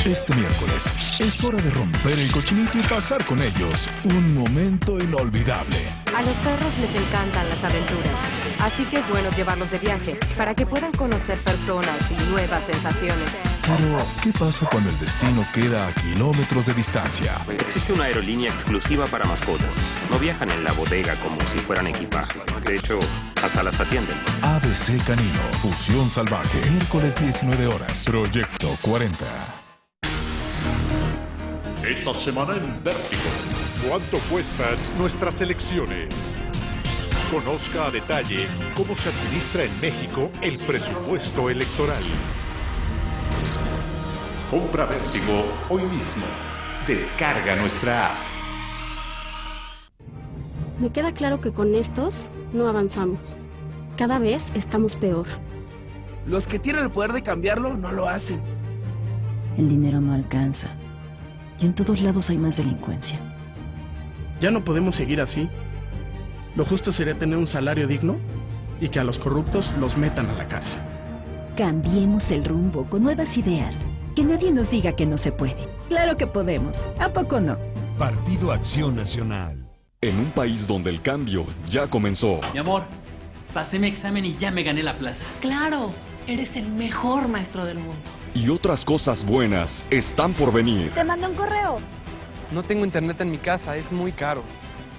Este miércoles es hora de romper el cochinito y pasar con ellos un momento inolvidable. A los perros les encantan las aventuras, así que es bueno llevarlos de viaje para que puedan conocer personas y nuevas sensaciones. Pero, ¿qué pasa cuando el destino queda a kilómetros de distancia? Existe una aerolínea exclusiva para mascotas. No viajan en la bodega como si fueran equipaje. De hecho, hasta las atienden. ABC Canino, Fusión Salvaje, miércoles 19 horas. Proyecto 40. Esta semana en Vértigo, ¿cuánto cuestan nuestras elecciones? Conozca a detalle cómo se administra en México el presupuesto electoral. Compra Vértigo hoy mismo. Descarga nuestra app. Me queda claro que con estos no avanzamos. Cada vez estamos peor. Los que tienen el poder de cambiarlo no lo hacen. El dinero no alcanza. Y en todos lados hay más delincuencia. Ya no podemos seguir así. Lo justo sería tener un salario digno y que a los corruptos los metan a la cárcel. Cambiemos el rumbo con nuevas ideas. Que nadie nos diga que no se puede. Claro que podemos. ¿A poco no? Partido Acción Nacional. En un país donde el cambio ya comenzó. Mi amor, pasé mi examen y ya me gané la plaza. Claro, eres el mejor maestro del mundo. Y otras cosas buenas están por venir. Te mandé un correo. No tengo internet en mi casa, es muy caro.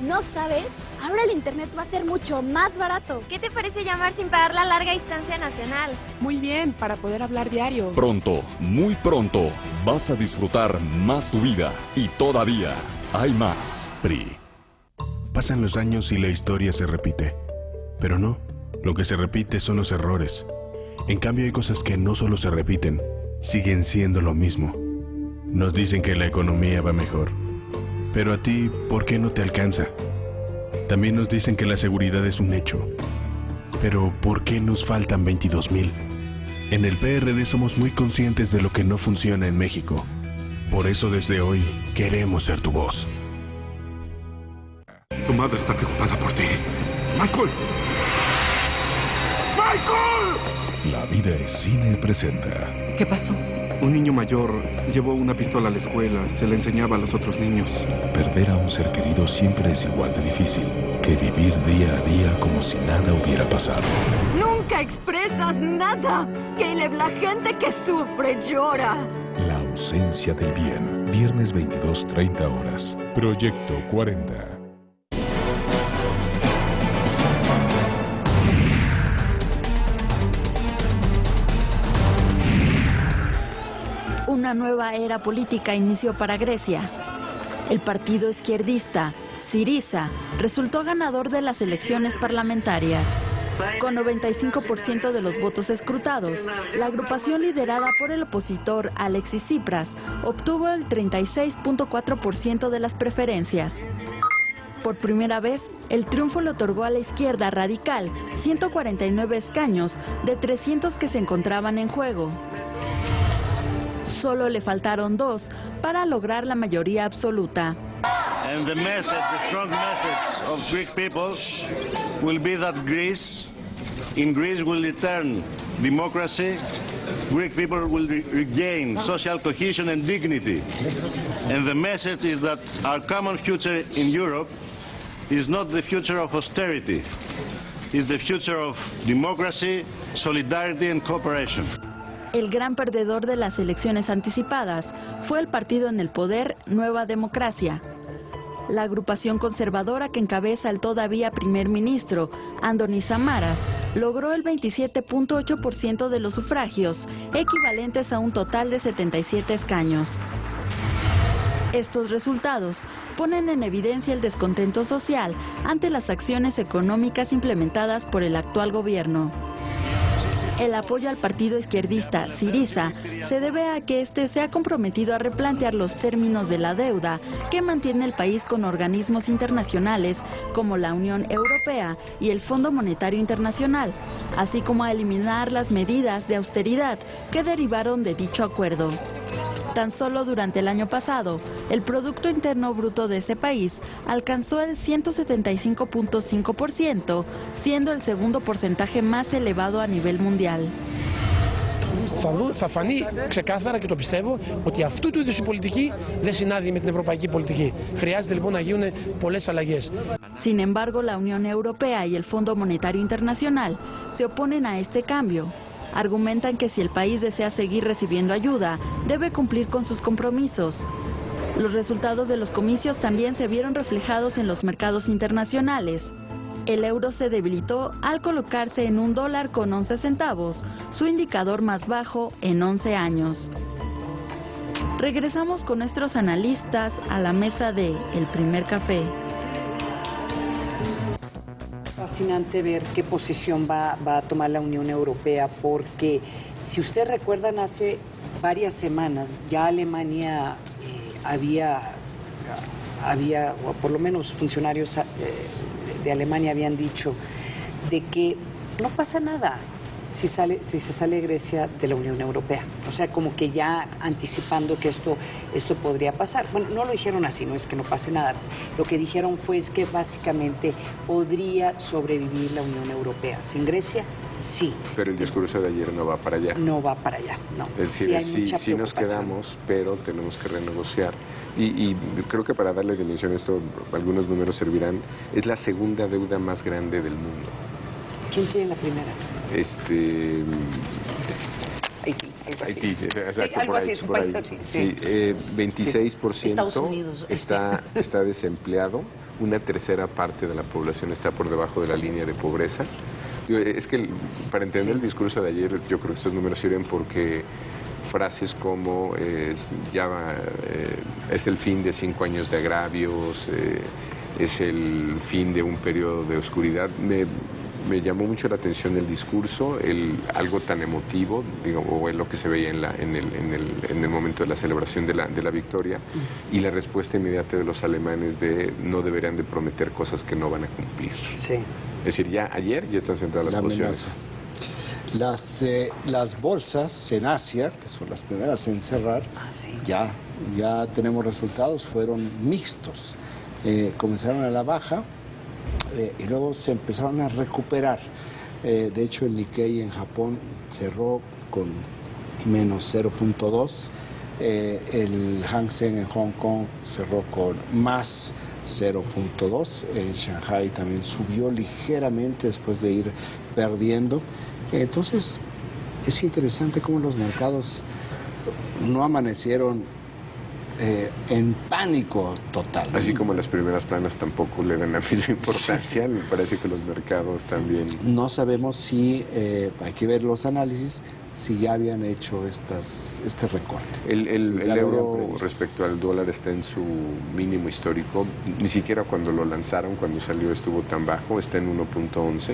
¿No sabes? Ahora el internet va a ser mucho más barato. ¿Qué te parece llamar sin pagar la larga distancia nacional? Muy bien, para poder hablar diario. Pronto, muy pronto, vas a disfrutar más tu vida y todavía hay más. PRI. Pasan los años y la historia se repite. Pero no, lo que se repite son los errores. En cambio hay cosas que no solo se repiten, siguen siendo lo mismo. Nos dicen que la economía va mejor. Pero a ti, ¿por qué no te alcanza? También nos dicen que la seguridad es un hecho. Pero, ¿por qué nos faltan 22,000? En el PRD somos muy conscientes de lo que no funciona en México. Por eso desde hoy queremos ser tu voz. Tu madre está preocupada por ti. ¡Michael! ¡Michael! La vida es cine presenta. ¿Qué pasó? Un niño mayor llevó una pistola a la escuela, se la enseñaba a los otros niños. Perder a un ser querido siempre es igual de difícil que vivir día a día como si nada hubiera pasado. Nunca expresas nada. Caleb, la gente que sufre llora. La ausencia del bien. Viernes 22:30 horas. Proyecto 40. Una nueva era política inició para Grecia. El partido izquierdista, Syriza, resultó ganador de las elecciones parlamentarias. Con 95% de los votos escrutados, la agrupación liderada por el opositor Alexis Tsipras obtuvo el 36.4% de las preferencias. Por primera vez, el triunfo le otorgó a la izquierda radical 149 escaños de 300 que se encontraban en juego. Solo le faltaron 2 para lograr la mayoría absoluta. And the message, the strong message of Greek people will be that in Greece will return democracy. Greek people will regain social cohesion and dignity. And the message is that our common future in Europe is not the future of austerity. It's the future of democracy, solidarity and cooperation. El gran perdedor de las elecciones anticipadas fue el partido en el poder Nueva Democracia. La agrupación conservadora que encabeza el todavía primer ministro, Andonis Samaras, logró el 27.8% de los sufragios, equivalentes a un total de 77 escaños. Estos resultados ponen en evidencia el descontento social ante las acciones económicas implementadas por el actual gobierno. El apoyo al partido izquierdista Syriza se debe a que este se ha comprometido a replantear los términos de la deuda que mantiene el país con organismos internacionales como la Unión Europea y el Fondo Monetario Internacional, así como a eliminar las medidas de austeridad que derivaron de dicho acuerdo. Tan solo durante el año pasado, el Producto Interno Bruto de ese país alcanzó el 175.5%, siendo el segundo porcentaje más elevado a nivel mundial. Θα φανεί ξεκάθαρα και το πιστεύω ότι αυτού του είδους η πολιτική δεν συνάδει με την ευρωπαϊκή πολιτική. Χρειάζεται λοιπόν να γίνουν πολλές αλλαγές. Sin embargo, la Unión Europea y el Fondo Monetario Internacional se oponen a este cambio. Argumentan que si el país desea seguir recibiendo ayuda, debe cumplir con sus compromisos. Los resultados de los comicios también se vieron reflejados en los mercados internacionales. El euro se debilitó al colocarse en $1 con 11 centavos, su indicador más bajo en 11 años. Regresamos con nuestros analistas a la mesa de El Primer Café. Fascinante ver qué posición va a tomar la Unión Europea, porque si ustedes recuerdan, hace varias semanas ya Alemania había, o por lo menos funcionarios de Alemania habían dicho de que no pasa nada, si se sale Grecia de la Unión Europea. O sea, como que ya anticipando que esto podría pasar. Bueno, no lo dijeron así, no es que no pase nada. Lo que dijeron fue es que básicamente podría sobrevivir la Unión Europea. Sin Grecia, sí. Pero el discurso de ayer no va para allá. No va para allá, no. Es decir, sí nos quedamos, pero tenemos que renegociar. Y creo que para darle dimensión a esto, algunos números servirán. Es la segunda deuda más grande del mundo. ¿Quién tiene la primera? Haití, exacto, sí, algo así, es un país así. Sí, 26% sí. Estados Unidos está desempleado, una tercera parte de la población está por debajo de la línea de pobreza. Es que para entender el discurso de ayer, yo creo que estos números sirven porque frases como es el fin de 5 años de agravios, es el fin de un periodo de oscuridad. Me llamó mucho la atención el discurso, algo tan emotivo, o es lo que se veía en el momento de la celebración de la victoria, y la respuesta inmediata de los alemanes de no deberían de prometer cosas que no van a cumplir. Sí. Es decir, ayer ya están centradas las posiciones. Las bolsas en Asia, que son las primeras en cerrar, ya tenemos resultados, fueron mixtos. Comenzaron a la baja, y luego se empezaron a recuperar. De hecho, el Nikkei en Japón cerró con menos 0.2. El Hang Seng en Hong Kong cerró con más 0.2. Shanghai también subió ligeramente después de ir perdiendo. Entonces, es interesante cómo los mercados no amanecieron en pánico total. Así como las primeras planas tampoco le dan la misma importancia, me parece que los mercados también... No sabemos si, hay que ver los análisis, si ya habían hecho este recorte. El euro respecto al dólar está en su mínimo histórico, ni siquiera cuando lo lanzaron, cuando salió estuvo tan bajo, está en 1.11.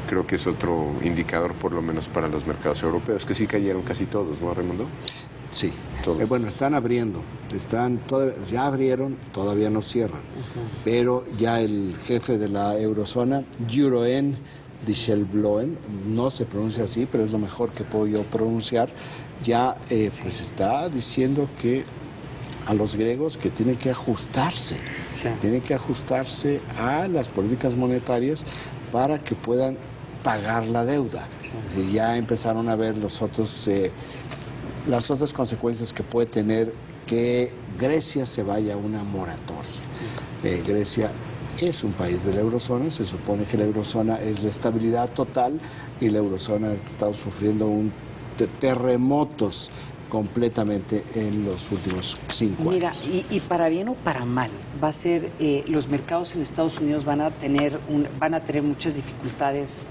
Creo que es otro indicador, por lo menos para los mercados europeos, que sí cayeron casi todos, ¿no, Raimundo? Sí. Bueno, están abriendo, ya abrieron, todavía no cierran, pero ya el jefe de la eurozona, Jeroen Dijsselbloem, no se pronuncia así, pero es lo mejor que puedo yo pronunciar, ya pues está diciendo que a los griegos que tienen que ajustarse, a las políticas monetarias para que puedan pagar la deuda. Es decir, ya empezaron a ver las otras consecuencias que puede tener que Grecia se vaya a una moratoria. Grecia es un país de la eurozona, se supone que la eurozona es la estabilidad total y la eurozona ha estado sufriendo terremotos completamente en los últimos 5 años. Mira, y para bien o para mal, va a ser, los mercados en Estados Unidos van a tener muchas dificultades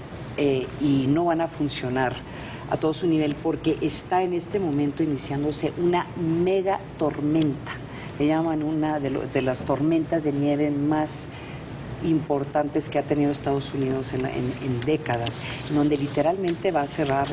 y no van a funcionar a todo su nivel porque está en este momento iniciándose una mega tormenta. Le llaman una de las tormentas de nieve más importantes que ha tenido Estados Unidos en décadas, donde literalmente va a cerrar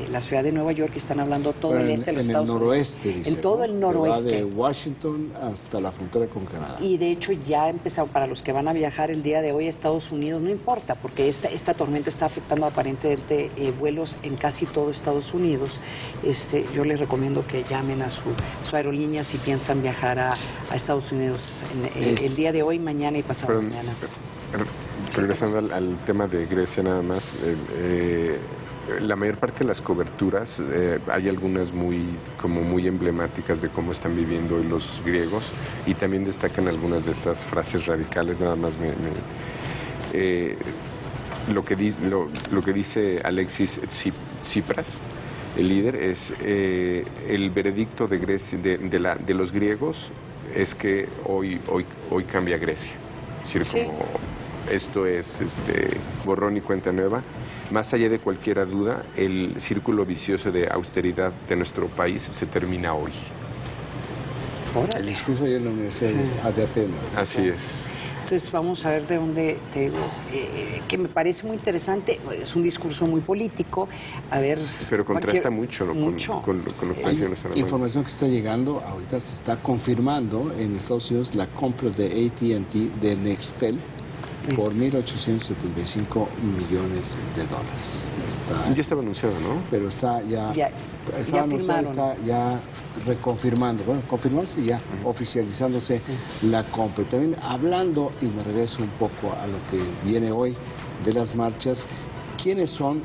la ciudad de Nueva York, que están hablando todo el este de los Estados Unidos. En todo el noroeste. Va de Washington hasta la frontera con Canadá. Y de hecho ya ha empezado, para los que van a viajar el día de hoy a Estados Unidos, no importa, porque esta tormenta está afectando aparentemente vuelos en casi todo Estados Unidos. Yo les recomiendo que llamen a su aerolínea si piensan viajar a Estados Unidos el día de hoy, mañana y pasado mañana. Regresando al tema de Grecia nada más, la mayor parte de las coberturas, hay algunas muy emblemáticas de cómo están viviendo hoy los griegos y también destacan algunas de estas frases radicales, nada más lo que dice Alexis Tsipras, el líder, es el veredicto de Grecia, de los griegos es que hoy cambia Grecia. Es decir, como esto es borrón y cuenta nueva. Más allá de cualquier duda, el círculo vicioso de austeridad de nuestro país se termina hoy. El discurso ayer en la Universidad de Atenas. Así es. Entonces vamos a ver de dónde, que me parece muy interesante, es un discurso muy político, a ver... Pero contrasta mucho, ¿no? Con lo que está diciendo los alemanes. Información que está llegando, ahorita se está confirmando en Estados Unidos la compra de AT&T de Nextel por 1.875 millones de dólares. Ya estaba anunciado, ¿no? Pero está ya anunciado, está ya reconfirmando, confirmándose ya, oficializándose la compra. También hablando, y me regreso un poco a lo que viene hoy de las marchas, ¿quiénes son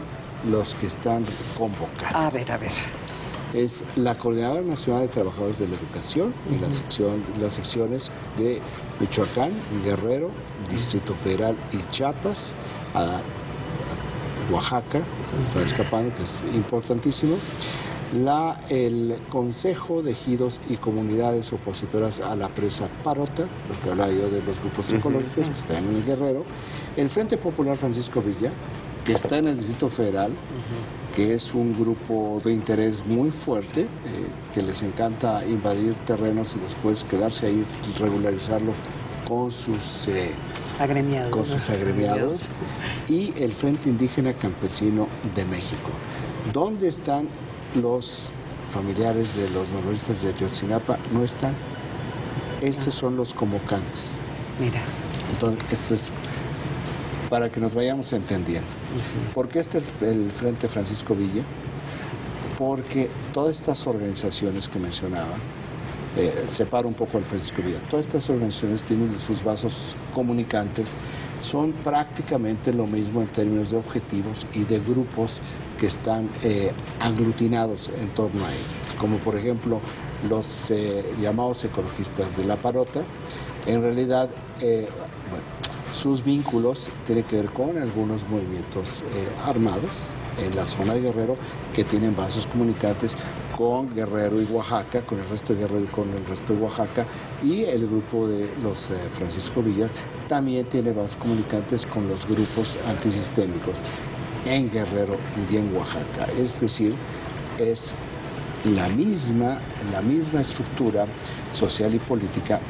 los que están convocados? A ver. Es la Coordinadora Nacional de Trabajadores de la Educación y las secciones de Michoacán, Guerrero, Distrito Federal y Chiapas, a Oaxaca, se me está escapando, que es importantísimo. El Consejo de Ejidos y Comunidades Opositoras a la Presa Parota, lo que hablaba yo de los grupos ecologistas que están en el Guerrero. El Frente Popular Francisco Villa, que está en el Distrito Federal, que es un grupo de interés muy fuerte, que les encanta invadir terrenos y después quedarse ahí y regularizarlo con sus agremiados. Y el Frente Indígena Campesino de México. ¿Dónde están los familiares de los normalistas de Ayotzinapa? No están. Estos son los convocantes. Mira. Entonces, esto es para que nos vayamos entendiendo. ¿Por qué está el Frente Francisco Villa? Porque todas estas organizaciones que mencionaba, separo un poco al Francisco Villa, todas estas organizaciones tienen sus vasos comunicantes, son prácticamente lo mismo en términos de objetivos y de grupos que están aglutinados en torno a ellos, como por ejemplo los llamados ecologistas de la Parota. En realidad, sus vínculos tienen que ver con algunos movimientos armados en la zona de Guerrero que tienen vasos comunicantes con Guerrero y Oaxaca, con el resto de Guerrero y con el resto de Oaxaca, y el grupo de los Francisco Villa también tiene vasos comunicantes con los grupos antisistémicos en Guerrero y en Oaxaca. Es decir, es la misma estructura social y política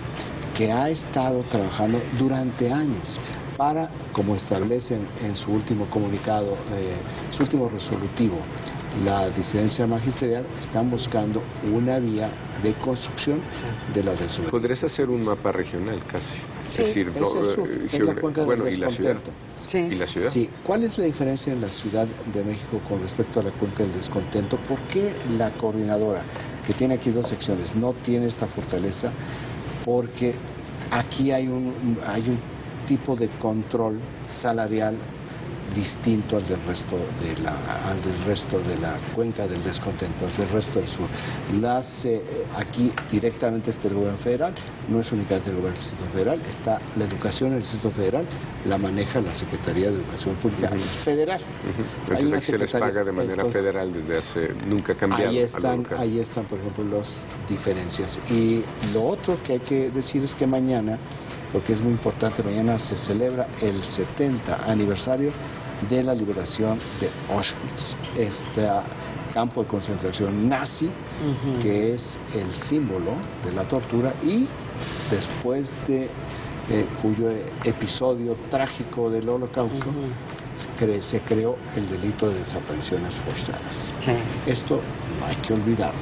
que ha estado trabajando durante años para, como establecen en su último comunicado, su último resolutivo, la disidencia magisterial, están buscando una vía de construcción de la desobediencia. Podrías hacer un mapa regional casi. Sí, es decir, es la cuenca del y la ciudad. Sí. ¿Y la ciudad? Sí. ¿Cuál es la diferencia en la Ciudad de México con respecto a la cuenca del descontento? ¿Por qué la coordinadora, que tiene aquí dos secciones, no tiene esta fortaleza? Porque aquí hay un tipo de control salarial distinto al del resto de la cuenca del descontento, del resto del sur. Aquí directamente está el gobierno federal, no es únicamente el gobierno del Distrito Federal, está la educación en el Distrito Federal, la maneja la Secretaría de Educación Pública Federal. Entonces aquí se les paga de manera federal desde hace, nunca ha cambiado. Ahí están, por ejemplo, las diferencias. Y lo otro que hay que decir es que mañana, porque es muy importante, mañana se celebra el 70 aniversario de la liberación de Auschwitz, este campo de concentración nazi, que es el símbolo de la tortura, y después de cuyo episodio trágico del Holocausto, se creó el delito de desapariciones forzadas. Sí. Esto no hay que olvidarlo,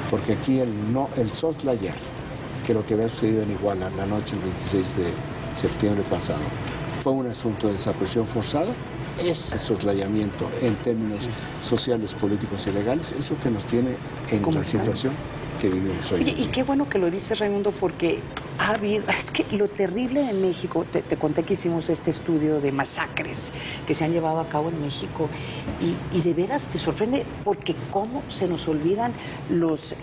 porque aquí el soslayar, que lo que había sucedido en Iguala la noche del 26 de septiembre pasado fue un asunto de desaparición forzada. Ese soslayamiento en términos sociales, políticos y legales es lo que nos tiene en la situación que vivimos hoy. Y qué bueno que lo dices, Raimundo, porque ha habido, es que lo terrible de México, te conté que hicimos este estudio de masacres que se han llevado a cabo en México, y de veras te sorprende porque cómo se nos olvidan los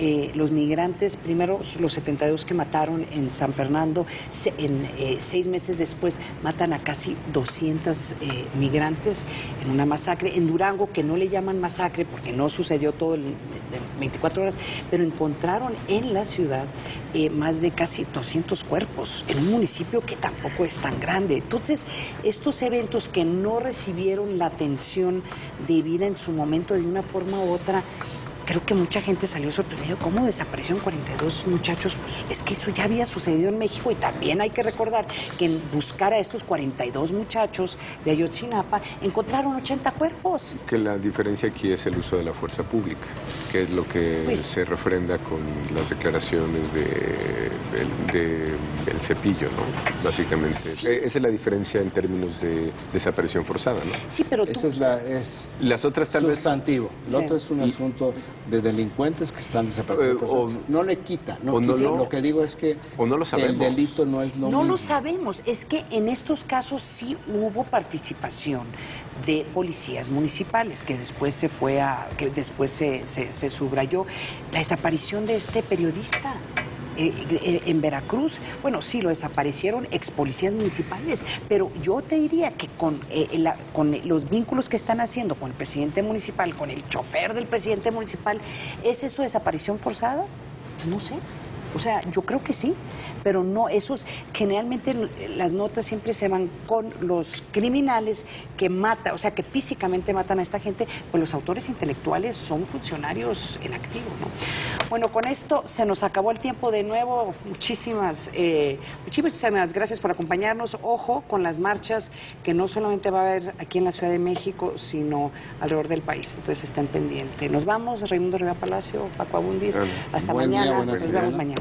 migrantes, primero los 72 que mataron en San Fernando, 6 meses después matan a casi 200 migrantes en una masacre, en Durango, que no le llaman masacre porque no sucedió todo en 24 horas, pero encontraron en la ciudad más de casi 200 cuerpos en un municipio que tampoco es tan grande. Entonces, estos eventos que no recibieron la atención debida en su momento de una forma u otra, creo que mucha gente salió sorprendida. ¿Cómo desaparecieron 42 muchachos? Pues es que eso ya había sucedido en México y también hay que recordar que en buscar a estos 42 muchachos de Ayotzinapa encontraron 80 cuerpos. Que la diferencia aquí es el uso de la fuerza pública, que es lo que Pues, se refrenda con las declaraciones del Cepillo, ¿no? Básicamente. Sí. Esa es la diferencia en términos de desaparición forzada, ¿no? Sí, pero Esa es las otras tal vez sustantivo. Lo otro es un asunto de delincuentes que están desapareciendo. No le quita. Lo que digo es que o no lo sabemos. el delito no es lo mismo. No lo sabemos. Es que en estos casos sí hubo participación de policías municipales, que después se subrayó la desaparición de este periodista. En Veracruz, bueno, sí, lo desaparecieron ex policías municipales, pero yo te diría que con los vínculos que están haciendo con el presidente municipal, con el chofer del presidente municipal, ¿es eso desaparición forzada? Pues no sé. O sea, yo creo que sí, pero no, generalmente las notas siempre se van con los criminales que matan, o sea, que físicamente matan a esta gente, pues los autores intelectuales son funcionarios en activo, ¿no? Bueno, con esto se nos acabó el tiempo de nuevo. Muchísimas gracias por acompañarnos. Ojo con las marchas que no solamente va a haber aquí en la Ciudad de México, sino alrededor del país. Entonces estén pendientes. Nos vamos, Raimundo Rivera Palacio, Paco Abundis. Hasta mañana. Nos vemos mañana.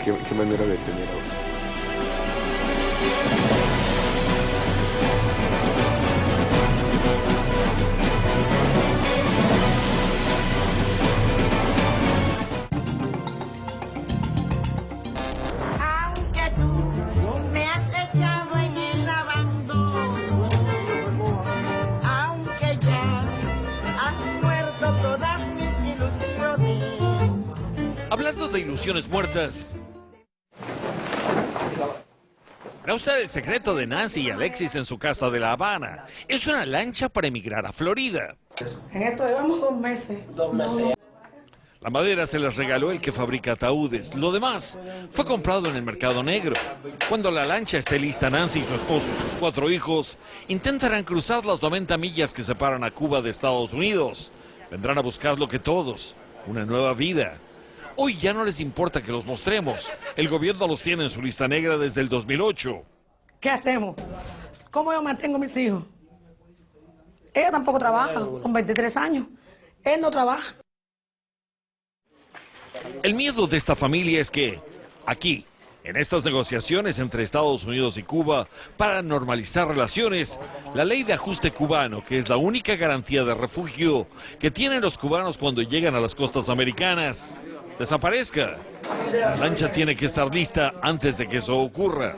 Qué manera de tener ahora. Aunque tú me has echado en el abandono, aunque ya has muerto todas mis ilusiones. Hablando de ilusiones muertas, ¿era usted el secreto de Nancy y Alexis en su casa de La Habana? Es una lancha para emigrar a Florida. En esto llevamos 2 meses. 2 meses. La madera se les regaló el que fabrica ataúdes. Lo demás fue comprado en el mercado negro. Cuando la lancha esté lista, Nancy y su esposo y sus 4 hijos intentarán cruzar las 90 millas que separan a Cuba de Estados Unidos. Vendrán a buscar lo que todos, una nueva vida. Hoy ya no les importa que los mostremos. El gobierno los tiene en su lista negra desde el 2008. ¿Qué hacemos? ¿Cómo yo mantengo a mis hijos? Ella tampoco trabaja, con 23 años. Él no trabaja. El miedo de esta familia es que, aquí, en estas negociaciones entre Estados Unidos y Cuba para normalizar relaciones, la ley de ajuste cubano, que es la única garantía de refugio que tienen los cubanos cuando llegan a las costas americanas, desaparezca. La lancha tiene que estar lista antes de que eso ocurra.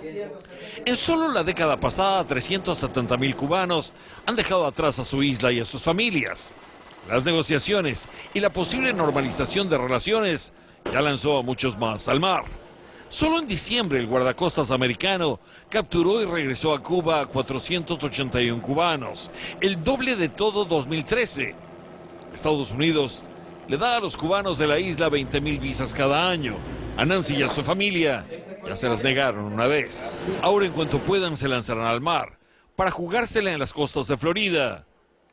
En solo la década pasada, 370,000 cubanos han dejado atrás a su isla y a sus familias. Las negociaciones y la posible normalización de relaciones ya lanzó a muchos más al mar. Solo en diciembre el guardacostas americano capturó y regresó a Cuba a 481 cubanos, el doble de todo 2013. Estados Unidos le da a los cubanos de la isla 20,000 visas cada año. A Nancy y a su familia ya se las negaron una vez. Ahora en cuanto puedan se lanzarán al mar para jugársela en las costas de Florida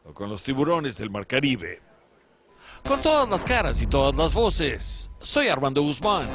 o con los tiburones del Mar Caribe. Con todas las caras y todas las voces, soy Armando Guzmán.